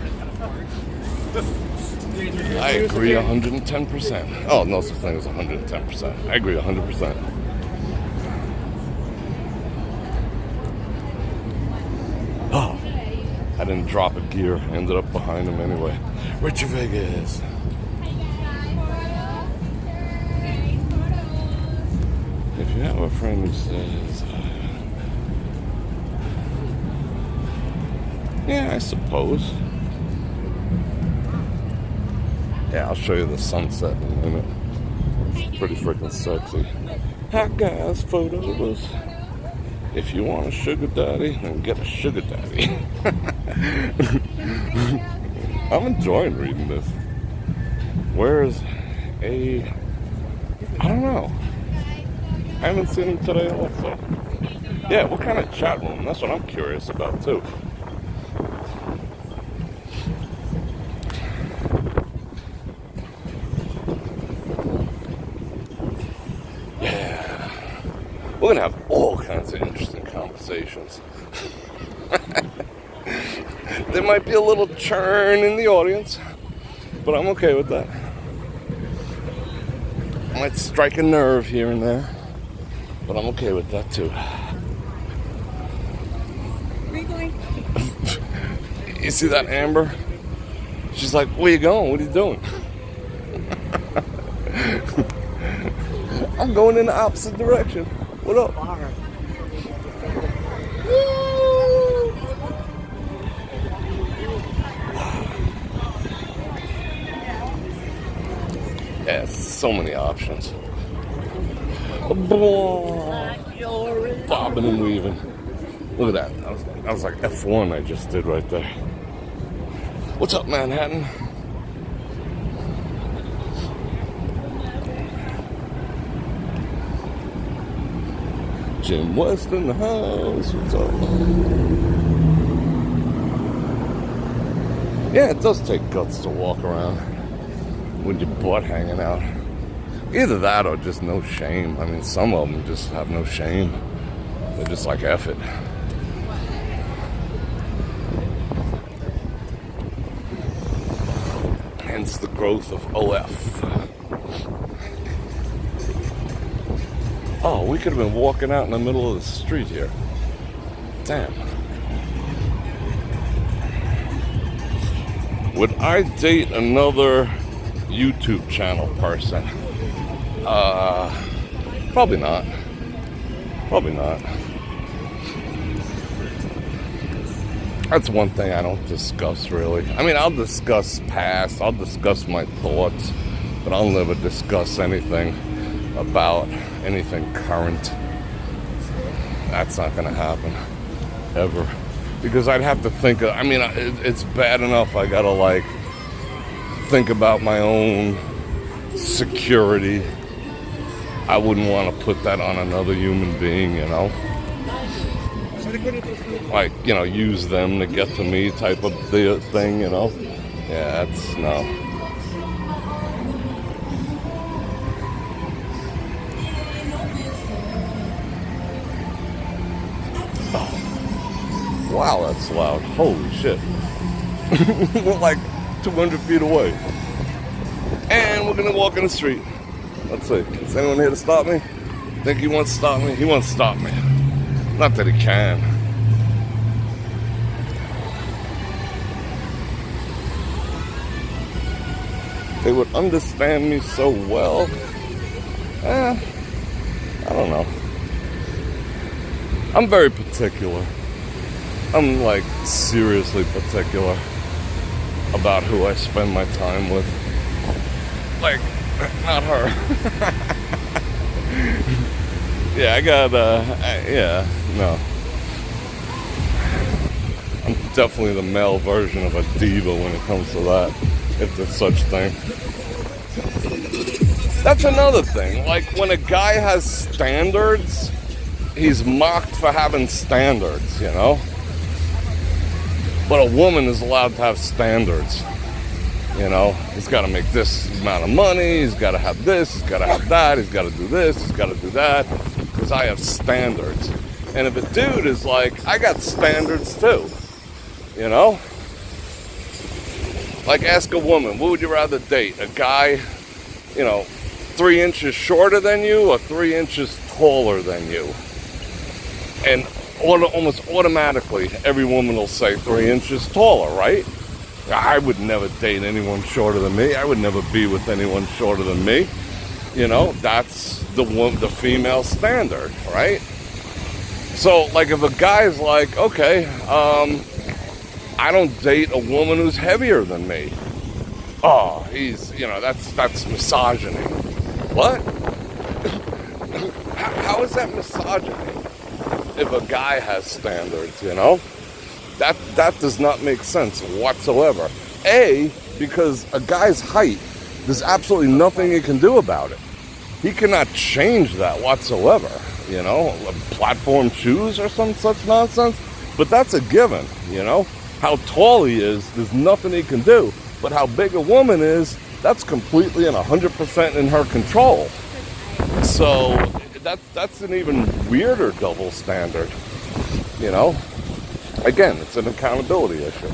I agree 110%. Oh, no such thing as 110%. I agree 100%. I didn't drop a gear. I ended up behind him anyway. Richie Vegas. If you have a friend who says, yeah, I suppose. Yeah, I'll show you the sunset in a minute. It's pretty freaking sexy. Hot guys photos. If you want a sugar daddy, then get a sugar daddy. I'm enjoying reading this. Where's I don't know. I haven't seen him today also. Yeah, what kind of chat room? That's what I'm curious about too. Yeah. We're gonna have all kinds of interesting conversations. There might be a little churn in the audience, but I'm okay with that. I might strike a nerve here and there, but I'm okay with that too. Where are you going? You see that Amber? She's like, where you going? What are you doing? I'm going in the opposite direction. What up? Yeah, so many options. Bobbing and weaving. Look at that. That was like F1 I just did right there. What's up, Manhattan? Jim West in the house. What's up? Yeah, it does take guts to walk around with your butt hanging out. Either that or just no shame. I mean, some of them just have no shame. They're just like, F it. Hence the growth of OF. Oh, we could have been walking out in the middle of the street here. Damn. Would I date another YouTube channel person? Probably not. Probably not. That's one thing I don't discuss, really. I mean, I'll discuss past, I'll discuss my thoughts, but I'll never discuss anything about anything current. That's not gonna happen, ever. Because I'd have to think of, I mean, it's bad enough I gotta, like, think about my own security. I wouldn't want to put that on another human being, you know? Like, you know, use them to get to me type of thing, you know? Yeah, that's, no. Oh. Wow, that's loud. Holy shit. We're like 200 feet away. And we're gonna walk in the street. Let's see. Is anyone here to stop me? Think he wants to stop me? He wants to stop me. Not that he can. They would understand me so well. I don't know. I'm very particular. I'm like seriously particular about who I spend my time with. Like, not her. Yeah, I got, yeah, no. I'm definitely the male version of a diva when it comes to that, if there's such thing. That's another thing. Like, when a guy has standards, he's mocked for having standards, you know? But a woman is allowed to have standards. You know, he's got to make this amount of money, he's got to have this, he's got to have that, he's got to do this, he's got to do that, because I have standards. And if a dude is like, I got standards too, you know? Like, ask a woman, what would you rather date? A guy, you know, 3 inches shorter than you or 3 inches taller than you? And almost automatically, every woman will say 3 inches taller, right? I would never date anyone shorter than me. I would never be with anyone shorter than me. You know, that's the female standard, right? So, like, if a guy's like, okay, I don't date a woman who's heavier than me. Oh, he's, you know, that's misogyny. What? How is that misogyny? If a guy has standards, you know? That does not make sense whatsoever. A, because a guy's height, there's absolutely nothing he can do about it. He cannot change that whatsoever, you know? Platform shoes or some such nonsense. But that's a given, you know? How tall he is, there's nothing he can do. But how big a woman is, that's completely and 100% in her control. So that's an even weirder double standard, you know? Again, it's an accountability issue.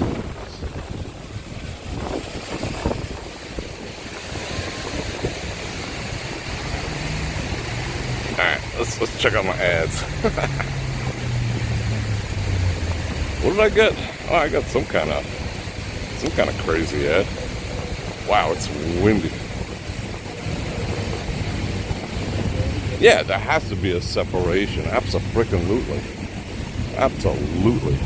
Alright, let's check out my ads. What did I get? Oh, I got some kind of crazy ad. Wow, it's windy. Yeah, there has to be a separation. Abso-freaking-lutely. Absolutely.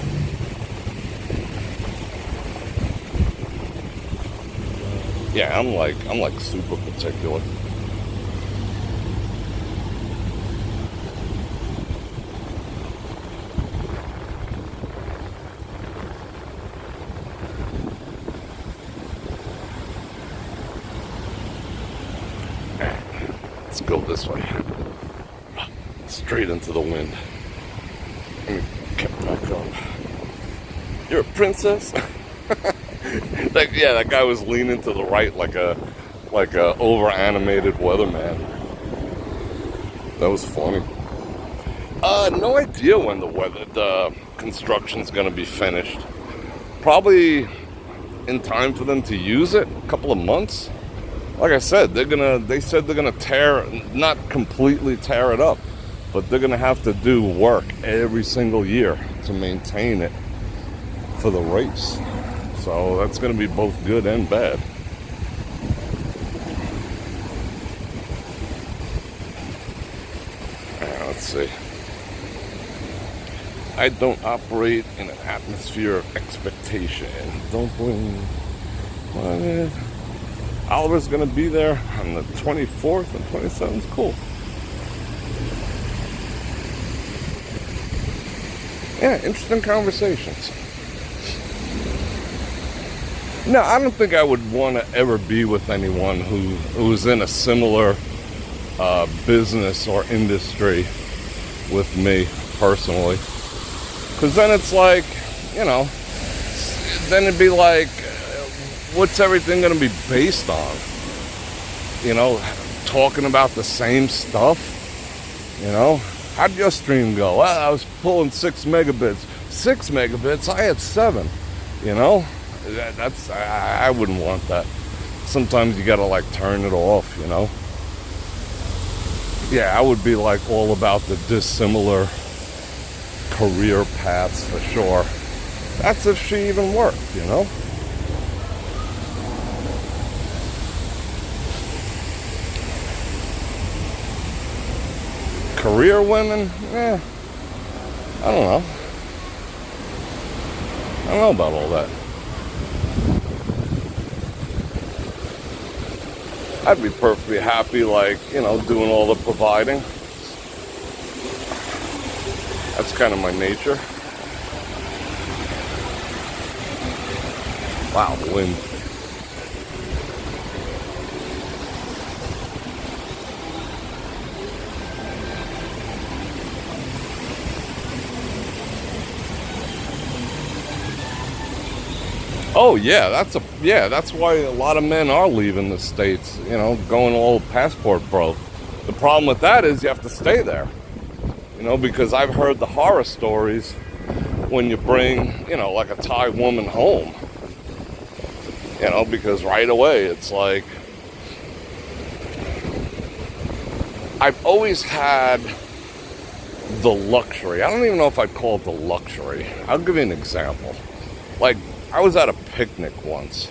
Yeah, I'm like super particular. Let's go this way. Straight into the wind. Let me get back up. You're a princess? That guy was leaning to the right like a over animated weatherman. That was funny. No idea when the construction's gonna be finished. Probably in time for them to use it, a couple of months. Like I said, they said they're gonna not completely tear it up, but they're gonna have to do work every single year to maintain it for the race. So that's gonna be both good and bad. Let's see. I don't operate in an atmosphere of expectation. Don't blame me. Oliver's gonna be there on the 24th and 27th. Cool. Yeah, interesting conversations. No, I don't think I would want to ever be with anyone who's in a similar business or industry with me personally. Because then it's like, you know, then it'd be like, what's everything going to be based on? You know, talking about the same stuff? You know, how'd your stream go? Well, I was pulling 6 megabits. 6 megabits? I had 7. You know, I wouldn't want that. Sometimes you got to like turn it off, you know? Yeah, I would be like all about the dissimilar career paths for sure. That's if she even worked, you know? Career women? I don't know. I don't know about all that. I'd be perfectly happy, like, you know, doing all the providing. That's kind of my nature. Wow, the wind. Oh yeah, that's why a lot of men are leaving the States, you know, going all passport bro. The problem with that is you have to stay there. You know, because I've heard the horror stories when you bring, you know, like a Thai woman home. You know, because right away it's like, I've always had the luxury. I don't even know if I'd call it the luxury. I'll give you an example. Like, I was at a picnic once,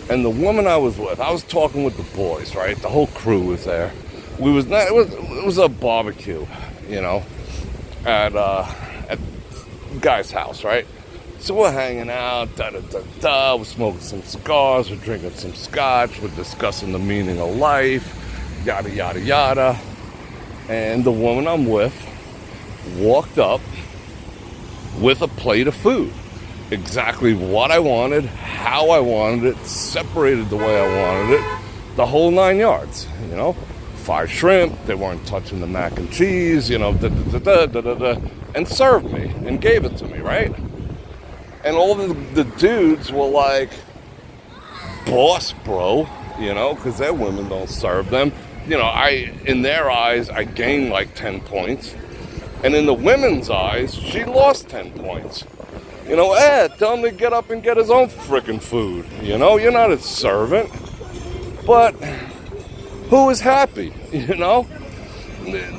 and the woman I was with, I was talking with the boys, right? The whole crew was there. It was a barbecue, you know, at guy's house, right? So we're hanging out, we're smoking some cigars, we're drinking some scotch, we're discussing the meaning of life, yada, yada, yada. And the woman I'm with walked up with a plate of food. Exactly what I wanted, how I wanted it, separated the way I wanted it, the whole 9 yards, you know. 5 shrimp, they weren't touching the mac and cheese, you know, and served me and gave it to me, right? And all the dudes were like, boss, bro, you know, because their women don't serve them. You know, in their eyes, I gained like 10 points. And in the women's eyes, she lost 10 points. You know, tell him to get up and get his own frickin' food. You know, you're not his servant. But who is happy, you know?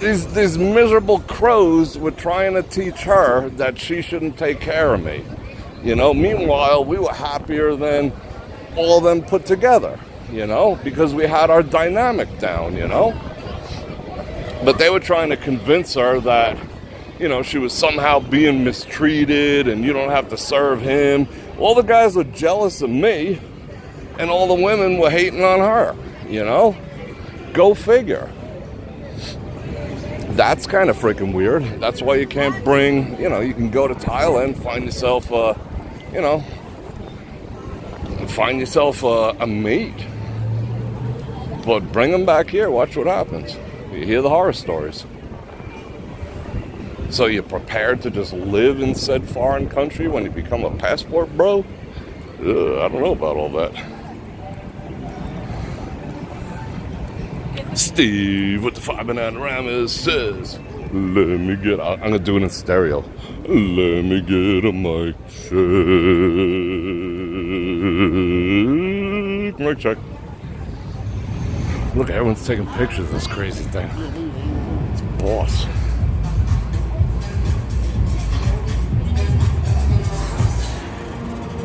These miserable crows were trying to teach her that she shouldn't take care of me. You know, meanwhile, we were happier than all of them put together, you know, because we had our dynamic down, you know. But they were trying to convince her that, you know, she was somehow being mistreated and you don't have to serve him. All the guys were jealous of me and all the women were hating on her, you know. Go figure. That's kind of freaking weird. That's why you can't bring, you know, you can go to Thailand, find yourself, you know, find yourself a mate. But bring them back here, watch what happens. You hear the horror stories. So you're prepared to just live in said foreign country when you become a passport bro? I don't know about all that. Steve with the 5 Bananaramas says, let me get, I'm going to do it in stereo. Let me get a mic check. Mic check. Look, everyone's taking pictures of this crazy thing. It's boss.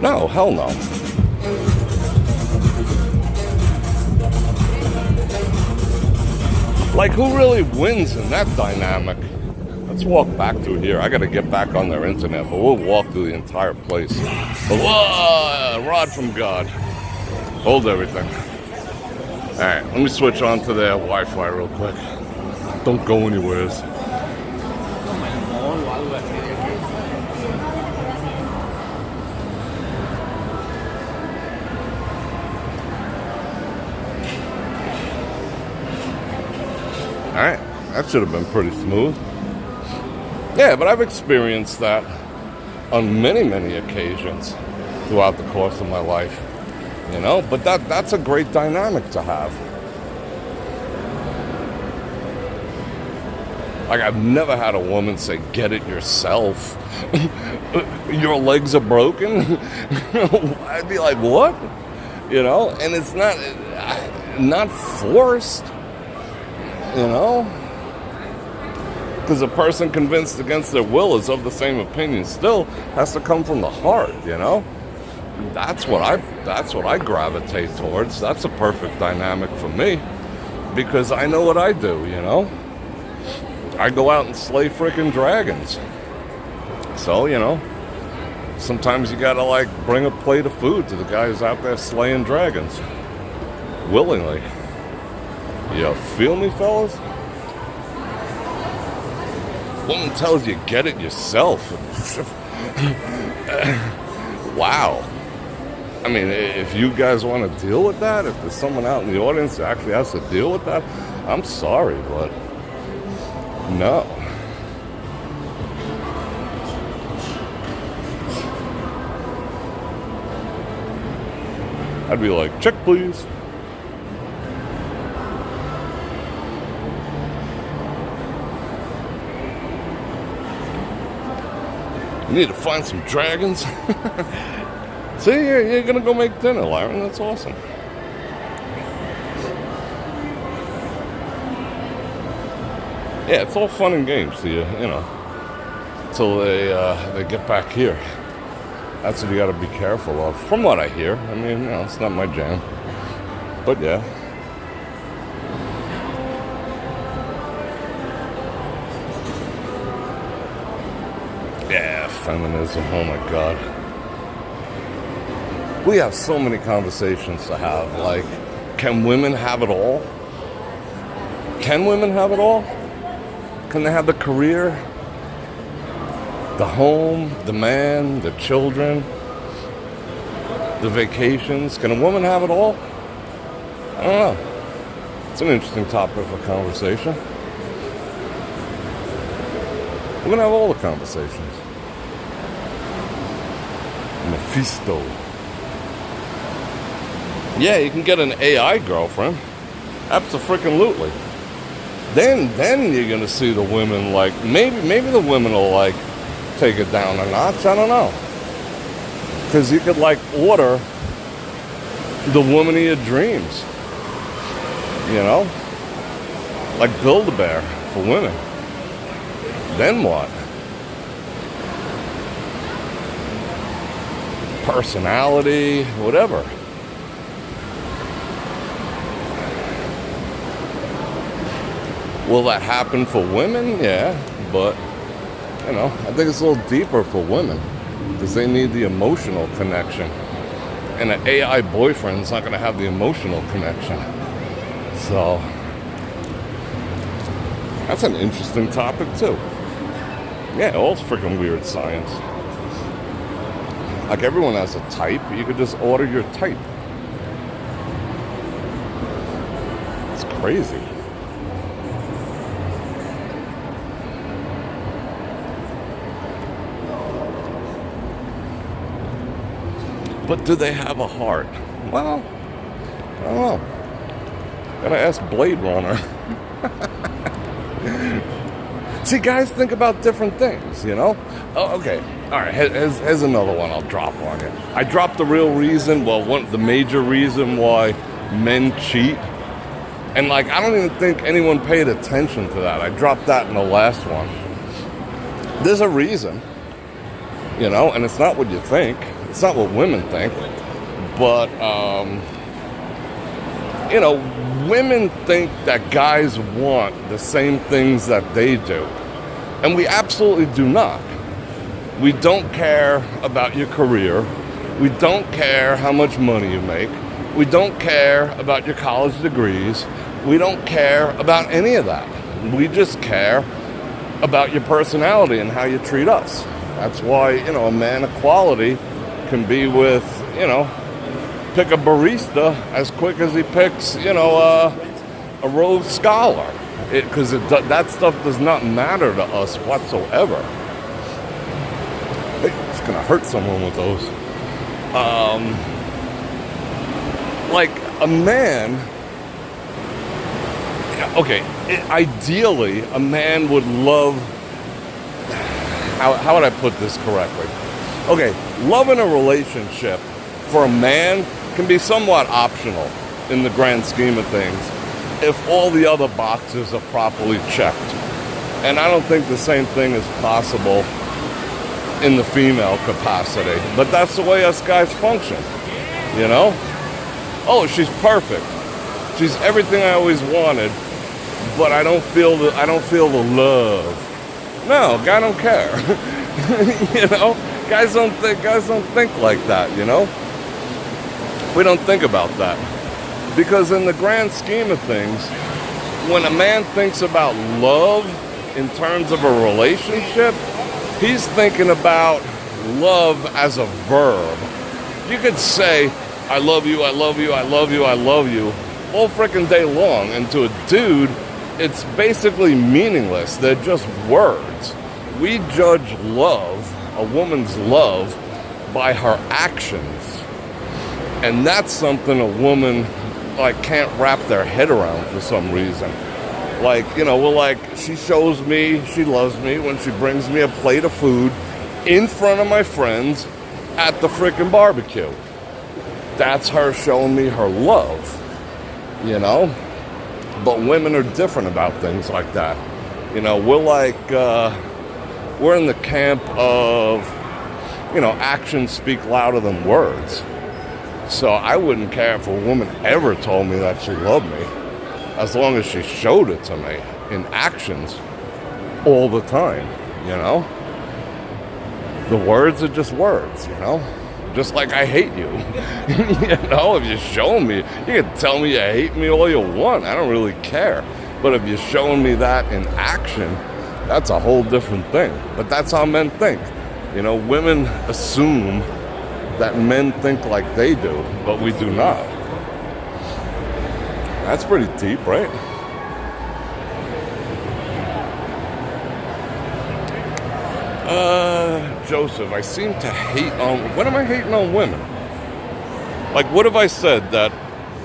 No, hell no. Like, who really wins in that dynamic? Let's walk back through here. I gotta get back on their internet, but we'll walk through the entire place. Whoa, rod from God. Hold everything. Alright, let me switch on to their Wi-Fi real quick. Don't go anywheres. Alright, that should have been pretty smooth. Yeah, but I've experienced that on many, many occasions throughout the course of my life. You know, but that's a great dynamic to have. Like, I've never had a woman say, get it yourself. Your legs are broken? I'd be like, what? You know, and it's not forced. You know, because a person convinced against their will is of the same opinion still has to come from the heart, you know. That's what I gravitate towards. That's a perfect dynamic for me because I know what I do, you know. I go out and slay freaking dragons. So, you know, sometimes you gotta like bring a plate of food to the guys out there slaying dragons willingly. You feel me, fellas? Woman tells you get it yourself. Wow. I mean, if you guys want to deal with that, if there's someone out in the audience that actually has to deal with that, I'm sorry, but no. I'd be like, check please. You need to find some dragons. See, you're gonna go make dinner, Lyron. That's awesome. Yeah, it's all fun and games to you know, till they get back here. That's what you got to be careful of, from what I hear. I mean, you know, it's not my jam, but yeah. Yeah, feminism. Oh my God. We have so many conversations to have. Like, can women have it all? Can women have it all? Can they have the career, the home, the man, the children, the vacations? Can a woman have it all? I don't know. It's an interesting topic for conversation. We're going to have all the conversations. Mephisto. Yeah, you can get an AI girlfriend. Absolutely. Then you're gonna see the women, like, maybe the women will, like, take it down a notch. I don't know. Because you could, like, order the woman of your dreams. You know? Like Build-A-Bear for women. Then what? Personality, whatever. Will that happen for women? Yeah, but, you know, I think it's a little deeper for women because they need the emotional connection. And an AI boyfriend's not going to have the emotional connection. So, that's an interesting topic, too. Yeah, all freaking weird science. Like, everyone has a type. You could just order your type. It's crazy. But do they have a heart? Well, I don't know. Gotta ask Blade Runner. See, guys think about different things, you know? Oh, okay. All right, here's another one I'll drop on you. I dropped the real reason, the major reason why men cheat. And, like, I don't even think anyone paid attention to that. I dropped that in the last one. There's a reason, you know, and it's not what you think. It's not what women think, but, you know, women think that guys want the same things that they do. And we absolutely do not. We don't care about your career. We don't care how much money you make. We don't care about your college degrees. We don't care about any of that. We just care about your personality and how you treat us. That's why, you know, a man of quality can be with, you know, pick a barista as quick as he picks, you know, a Rhodes Scholar. Because that stuff does not matter to us whatsoever. It's going to hurt someone with those. Like, a man... Okay, ideally, a man would love... How would I put this correctly? Okay, love in a relationship for a man can be somewhat optional in the grand scheme of things if all the other boxes are properly checked. And I don't think the same thing is possible in the female capacity. But that's the way us guys function, you know? Oh, she's perfect. She's everything I always wanted, but I don't feel the love. No, guy don't care. You know? Guys don't think like that, you know? We don't think about that. Because in the grand scheme of things, when a man thinks about love in terms of a relationship, he's thinking about love as a verb. You could say, I love you, I love you, I love you, I love you, all freaking day long. And to a dude, it's basically meaningless. They're just words. We judge love, a woman's love, by her actions. And that's something a woman, like, can't wrap their head around for some reason. Like, you know, we're like, she shows me she loves me when she brings me a plate of food in front of my friends at the frickin' barbecue. That's her showing me her love, you know? But women are different about things like that. You know, we're like, we're in the camp of, you know, actions speak louder than words. So I wouldn't care if a woman ever told me that she loved me, as long as she showed it to me in actions all the time, you know? The words are just words, you know? Just like I hate you. You know, if you show me, you can tell me you hate me all you want. I don't really care. But if you're showing me that in action, that's a whole different thing. But that's how men think. You know, women assume that men think like they do, but we do not. That's pretty deep, right? Joseph, I seem to hate on... When am I hating on women? Like, what have I said that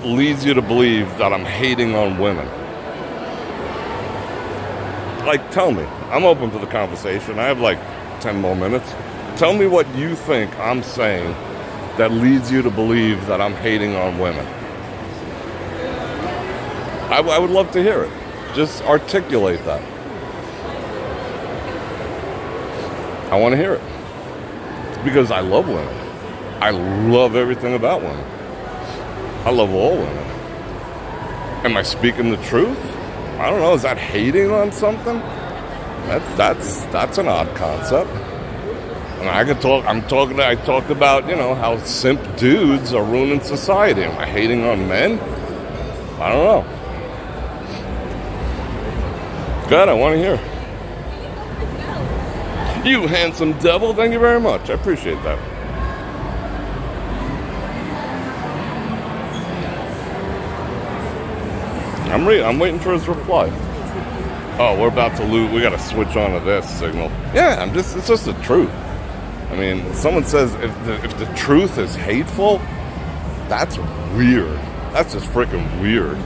leads you to believe that I'm hating on women? Like, tell me. I'm open for the conversation. I have like 10 more minutes. Tell me what you think I'm saying that leads you to believe that I'm hating on women. I would love to hear it. Just articulate that. I want to hear it. Because I love women. I love everything about women. I love all women. Am I speaking the truth? I don't know. Is that hating on something? That's an odd concept. I mean, I talked about, you know, how simp dudes are ruining society. Am I hating on men? I don't know. Good, I want to hear. You handsome devil, thank you very much. I appreciate that. I'm waiting for his reply. Oh, we're about to lose. We got to switch on to this signal. Yeah, it's just the truth. I mean, someone says if the truth is hateful, that's weird. That's just freaking weird.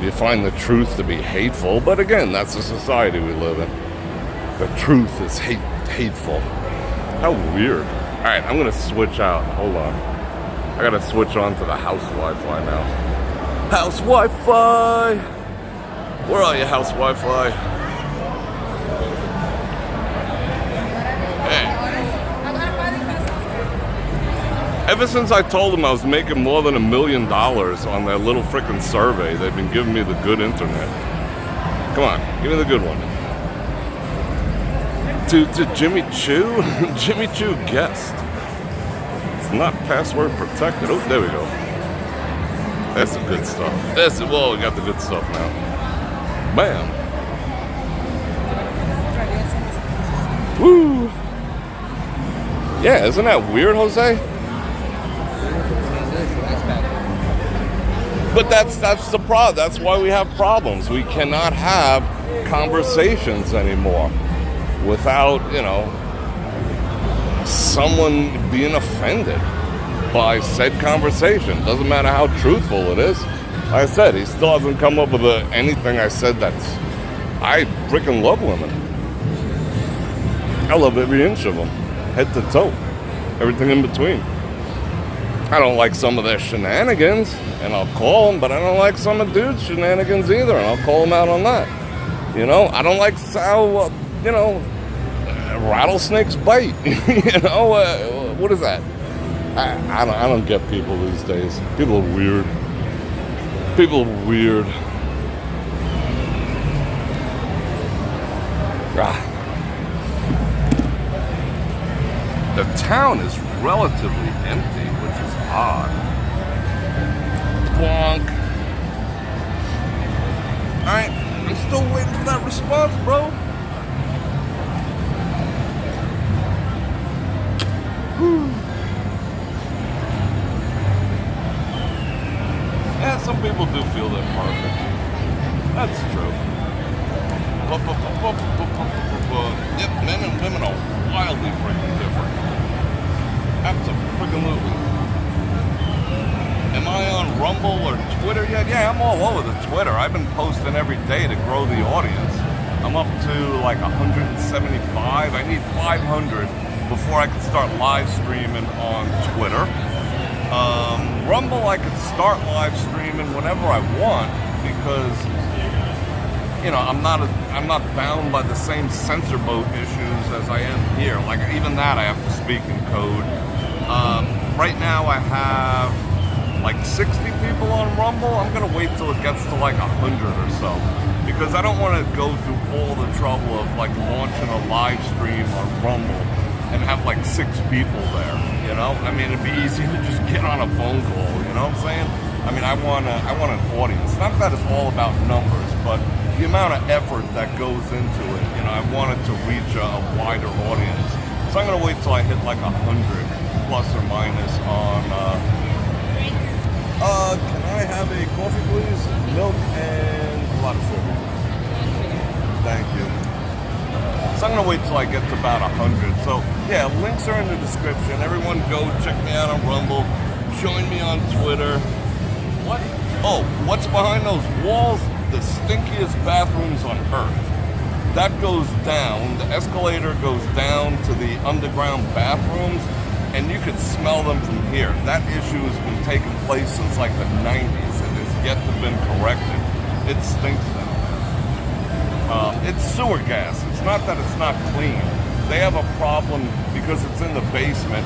You find the truth to be hateful, but again, that's the society we live in. The truth is hateful. How weird. All right, I'm gonna switch out. Hold on. I gotta switch on to the house Wi-Fi now. House Wi-Fi. Where are you, house Wi-Fi? Ever since I told them I was making more than $1 million on their little freaking survey, they've been giving me the good internet. Come on, give me the good one. To Jimmy Choo? Jimmy Choo guest. It's not password protected. Oh, there we go. That's the good stuff. Whoa, we got the good stuff now. Bam. Woo. Yeah, isn't that weird, Jose? But that's the problem. That's why we have problems. We cannot have conversations anymore without, you know, someone being offended by said conversation. Doesn't matter how truthful it is. Like I said, he still hasn't come up with anything I said that's... I freaking love women. I love every inch of them, head to toe, everything in between. I don't like some of their shenanigans, and I'll call them, but I don't like some of dudes' shenanigans either, and I'll call them out on that. You know, I don't like how, you know, rattlesnakes bite. You know, what is that? I don't get people these days. People are weird. People are weird. The town is relatively empty, which is odd. Bonk. Alright, I'm still waiting for that response, bro. Whew. Yeah, some people do feel they're perfect. That's true. Yep, men and women are wildly freaking different. Absolutely. Am I on Rumble or Twitter yet? Yeah, I'm all over the Twitter. I've been posting every day to grow the audience. I'm up to like 175. I need 500 before I can start live streaming on Twitter. Rumble, I can start live streaming whenever I want because, I'm not bound by the same censor boat issues as I am here. Like even that I have to speak in code. Right now I have like 60 people on Rumble. I'm gonna wait till it gets to like 100 or so, because I don't want to go through all the trouble of like launching a live stream on Rumble and have like 6 people there. I mean, it'd be easy to just get on a phone call. You know what I'm saying? I mean, I want an audience. Not that it's all about numbers, but the amount of effort that goes into it. I want it to reach a wider audience. So I'm gonna wait till I hit like 100 plus or minus on. Can I have a coffee, please? Milk and a lot of sugar. Thank you. So I'm gonna wait till I get to about 100. So yeah, links are in the description. Everyone go check me out on Rumble. Join me on Twitter. What? Oh, what's behind those walls? The stinkiest bathrooms on earth. That goes down. The escalator goes down to the underground bathrooms, and you could smell them from here. That issue has been taking place since like the 90s and has yet to been corrected. It stinks now. It's sewer gas. It's not that it's not clean. They have a problem because it's in the basement,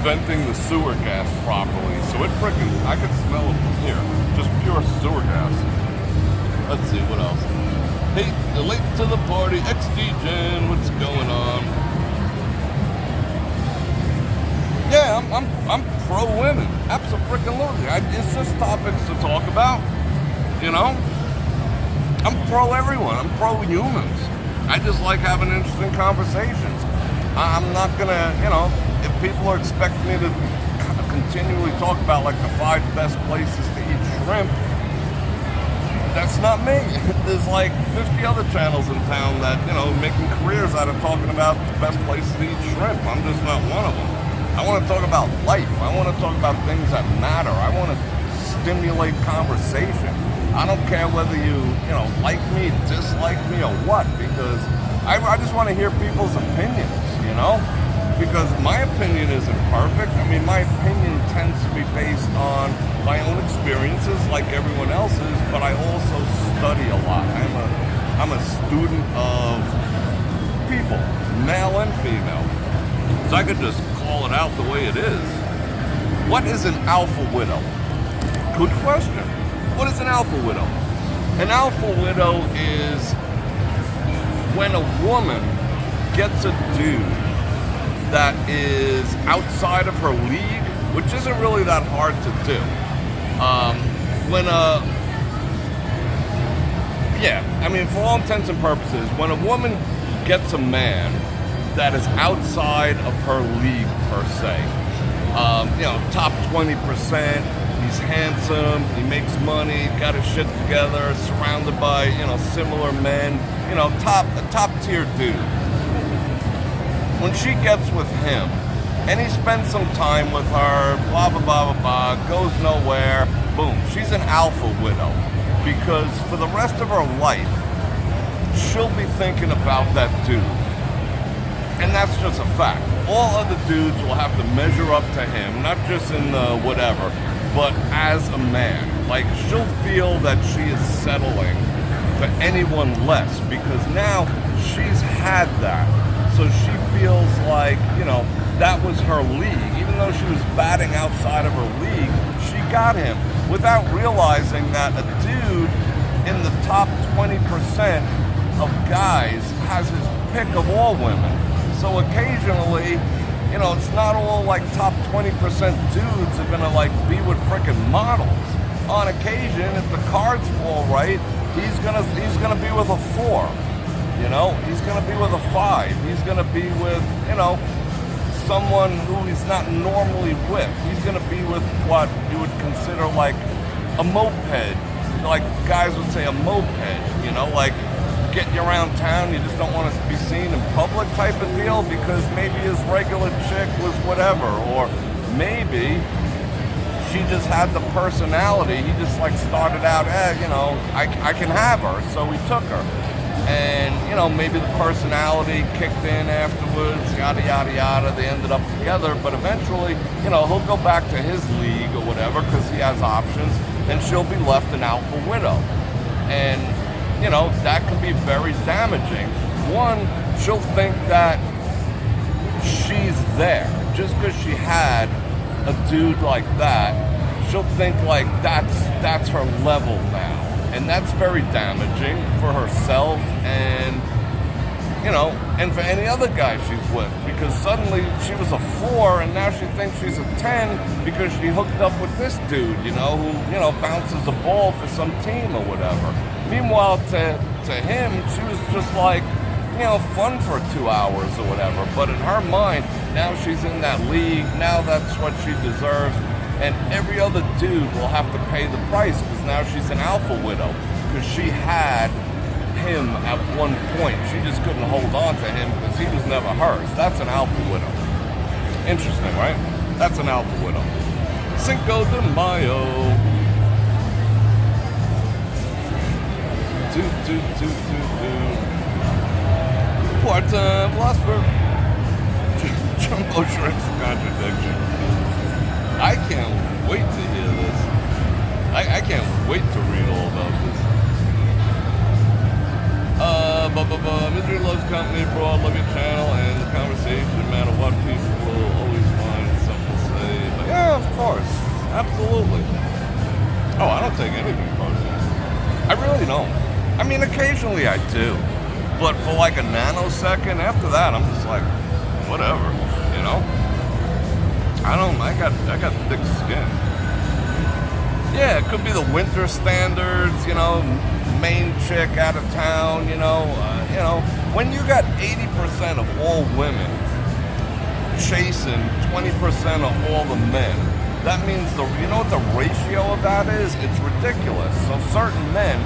venting the sewer gas properly. So I could smell it from here. Just pure sewer gas. Let's see, what else? Hey, you're late to the party. XD-Gen, what's going on? Yeah, I'm pro-women. Absolutely. It's just topics to talk about, I'm pro-everyone. I'm pro-humans. I just like having interesting conversations. I'm not gonna, if people are expecting me to continually talk about like the 5 best places to eat shrimp, that's not me. There's like 50 other channels in town that, making careers out of talking about the best places to eat shrimp. I'm just not one of them. I want to talk about life. I want to talk about things that matter. I want to stimulate conversation. I don't care whether you like me, dislike me, or what, because I just want to hear people's opinions, because my opinion isn't perfect. I mean, my opinion tends to be based on my own experiences like everyone else's, but I also study a lot. I'm a student of people, male and female. So I could just call it out the way it is. What is an alpha widow? Good question. What is an alpha widow? An alpha widow is when a woman gets a dude that is outside of her league, which isn't really that hard to do. For all intents and purposes, when a woman gets a man that is outside of her league per se, top 20%, he's handsome, he makes money, got his shit together, surrounded by, similar men, a top tier dude. When she gets with him, and he spends some time with her, blah, blah, blah, blah, blah, goes nowhere, boom, she's an alpha widow. Because for the rest of her life, she'll be thinking about that dude. And that's just a fact. All other dudes will have to measure up to him, not just in the whatever, but as a man. Like, she'll feel that she is settling for anyone less, because now she's had that. So she feels like, that was her league. Even though she was batting outside of her league, she got him without realizing that a dude in the top 20% of guys has his pick of all women. So occasionally, it's not all like top 20% dudes are gonna like be with frickin' models. On occasion, if the cards fall right, he's gonna be with a 4. He's gonna be with a 5. He's gonna be with, someone who he's not normally with. He's gonna be with what you would consider like a moped. Like guys would say a moped, like getting you around town, you just don't want to be seen in public type of deal, because maybe his regular chick was whatever, or maybe she just had the personality. He just like started out, I can have her, so he took her. And, maybe the personality kicked in afterwards, yada, yada, yada. They ended up together, but eventually, he'll go back to his league or whatever because he has options, and she'll be left an alpha widow. And you know, that can be very damaging. One, she'll think that she's there. Just because she had a dude like that, she'll think like that's her level now. And that's very damaging for herself and, you know, and for any other guy she's with. Because suddenly she was a 4 and now she thinks she's a 10 because she hooked up with this dude, you know, who, you know, bounces the ball for some team or whatever. Meanwhile, to him, she was just like, you know, fun for 2 hours or whatever. But in her mind, now she's in that league. Now that's what she deserves. And every other dude will have to pay the price because now she's an alpha widow. Because she had him at one point. She just couldn't hold on to him because he was never hers. That's an alpha widow. Interesting, right? That's an alpha widow. Cinco de Mayo. Part-time philosopher. Jumbo Shrimp's a contradiction. I can't wait to hear this. I can't wait to read all about this. Misery loves company, Bror, love your channel and the conversation, no matter what, people will always find something to say. But yeah, of course. Absolutely. Oh, I don't take anything personally. I really don't. I mean, occasionally I do. But for like a nanosecond, after that, I'm just like, whatever, you know? I got thick skin. Yeah, it could be the winter standards, you know, main chick out of town, you know, when you got 80% of all women chasing 20% of all the men, that means you know what the ratio of that is? It's ridiculous. So certain men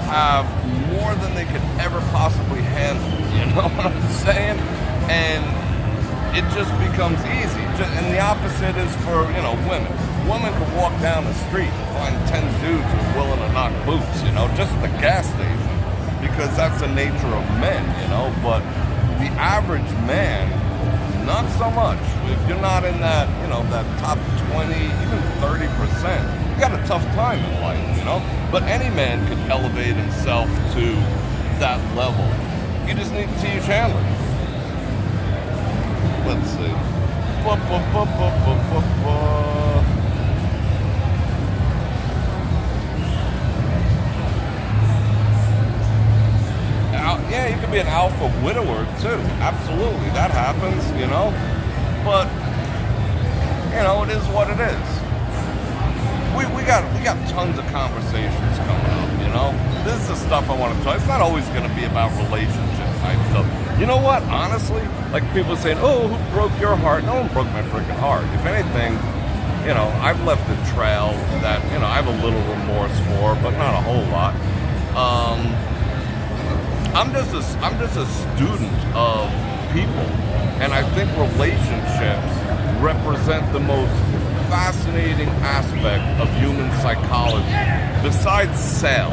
have more than they could ever possibly handle, you know what I'm saying? And it just becomes easy. And the opposite is for, you know, women. Women can walk down the street and find 10 dudes who are willing to knock boots, you know, just at the gas station. Because that's the nature of men, you know. But the average man, not so much. If you're not in that, you know, that top 20, even 30%, you got a tough time in life, you know. But any man can elevate himself to that level. You just need to teach Chandler. Let's see. Yeah, you could be an alpha widower too. Absolutely, that happens, you know. But you know, it is what it is. We got tons of conversations coming up, you know. This is the stuff I want to talk. It's not always going to be about relationship type stuff. You know what? Honestly, like people saying, "Oh, who broke your heart?" No one broke my freaking heart. If anything, you know, I've left a trail that, you know, I have a little remorse for, but not a whole lot. I'm just a student of people, and I think relationships represent the most fascinating aspect of human psychology. Besides sales,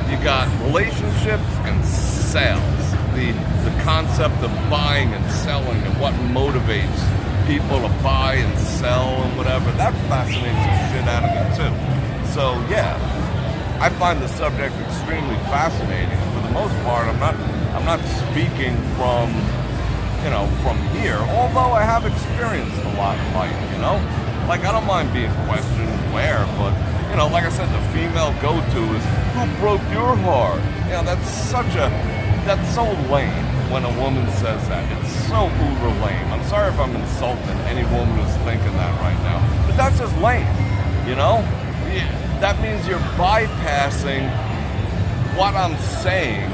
you got relationships and sales. The concept of buying and selling and what motivates people to buy and sell and whatever, that fascinates the shit out of me too. So yeah, I find the subject extremely fascinating. And for the most part, I'm not speaking from, you know, from here, although I have experienced a lot in life, you know? Like, I don't mind being questioned where, but, you know, like I said, the female go-to is, who broke your heart? You know, that's so lame when a woman says that. It's so uber lame. I'm sorry if I'm insulting any woman who's thinking that right now, but that's just lame, you know? Yeah, that means you're bypassing what I'm saying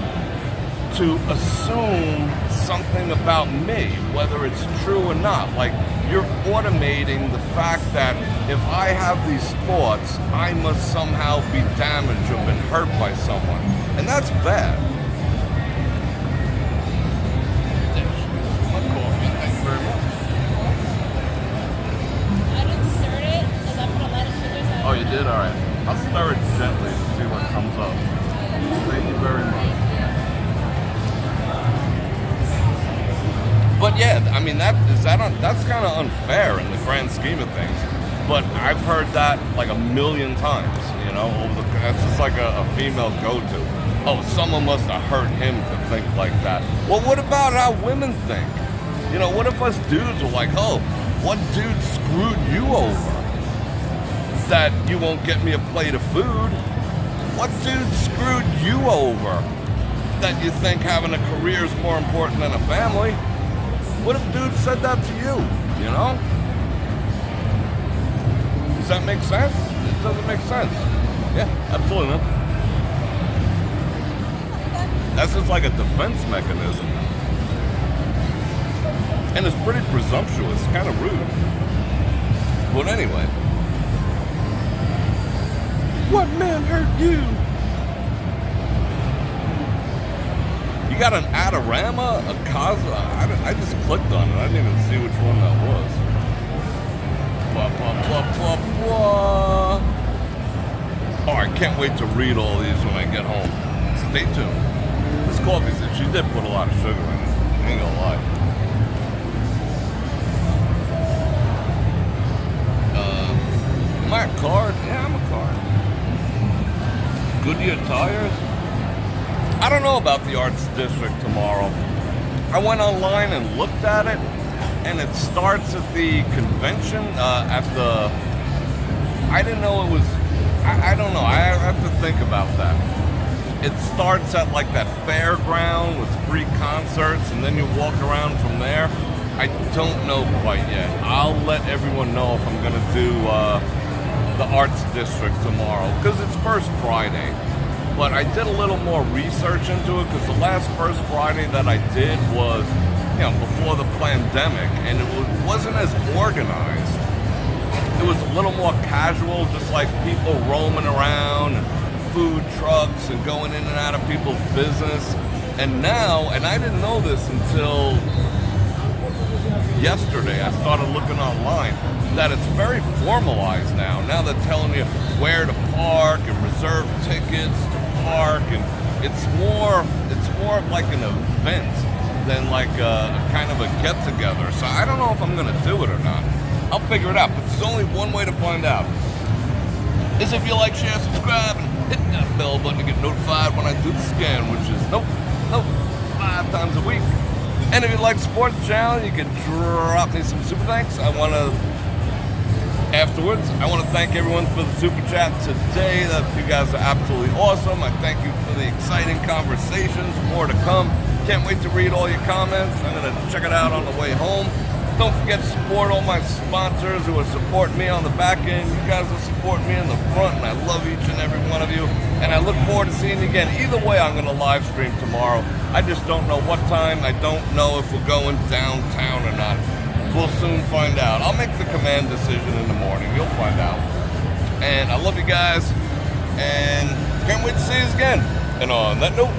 to assume something about me, whether it's true or not. Like, you're automating the fact that if I have these thoughts, I must somehow be damaged or been hurt by someone. And that's bad. My coffee, thank you very much. I didn't stir it because I put a lot of sugars on it. Oh, you did? All right. I'll stir it gently to see what comes up. Thank you very much. But yeah, I mean, that's kind of unfair in the grand scheme of things. But I've heard that like a million times, you know. That's just like a female go-to. oh, someone must have hurt him to think like that. Well, what about how women think? You know, what if us dudes were like, oh, what dude screwed you over that you won't get me a plate of food? What dude screwed you over that you think having a career is more important than a family? What if dude said that to you, you know? Does that make sense? It doesn't make sense. Yeah, absolutely not. That's just like a defense mechanism. And it's pretty presumptuous, kind of rude. But anyway. What man hurt you? You got an Adorama, a Cosmo. I just clicked on it. I didn't even see which one that was. Blah, blah, blah, blah, blah. Oh, I can't wait to read all these when I get home. Stay tuned. This coffee, she did put a lot of sugar in it. I ain't gonna lie. Am I a card? Yeah, I'm a card. Goodyear tires? I don't know about the Arts District tomorrow. I went online and looked at it, and it starts at the convention, I didn't know it was, I don't know, I have to think about that. It starts at like that fairground with free concerts, and then you walk around from there. I don't know quite yet. I'll let everyone know if I'm gonna do the Arts District tomorrow, because it's First Friday. But I did a little more research into it, because the last First Friday that I did was, you know, before the pandemic, and it wasn't as organized. It was a little more casual, just like people roaming around, and food trucks, and going in and out of people's business. And now, and I didn't know this until yesterday, I started looking online, that it's very formalized now. Now they're telling you where to park and reserve tickets to park, and it's more of like an event than like a kind of a get-together. So I don't know if I'm gonna do it or not. I'll figure it out, but there's only one way to find out. Is if you like, share, subscribe, and hit that bell button to get notified when I do the scan, which is 5 times a week. And if you like to support the channel, you can drop me some super thanks. Afterwards, I want to thank everyone for the super chat today. That you guys are absolutely awesome. I thank you for the exciting conversations. More to come. Can't wait to read all your comments. I'm going to check it out on the way home. Don't forget to support all my sponsors who are supporting me on the back end. You guys will support me in the front, and I love each and every one of you. And I look forward to seeing you again. Either way, I'm going to live stream tomorrow. I just don't know what time. I don't know if we're going downtown or not. We'll soon find out. I'll make the command decision in the morning. You'll find out. And I love you guys. And can't wait to see you again. And on that note,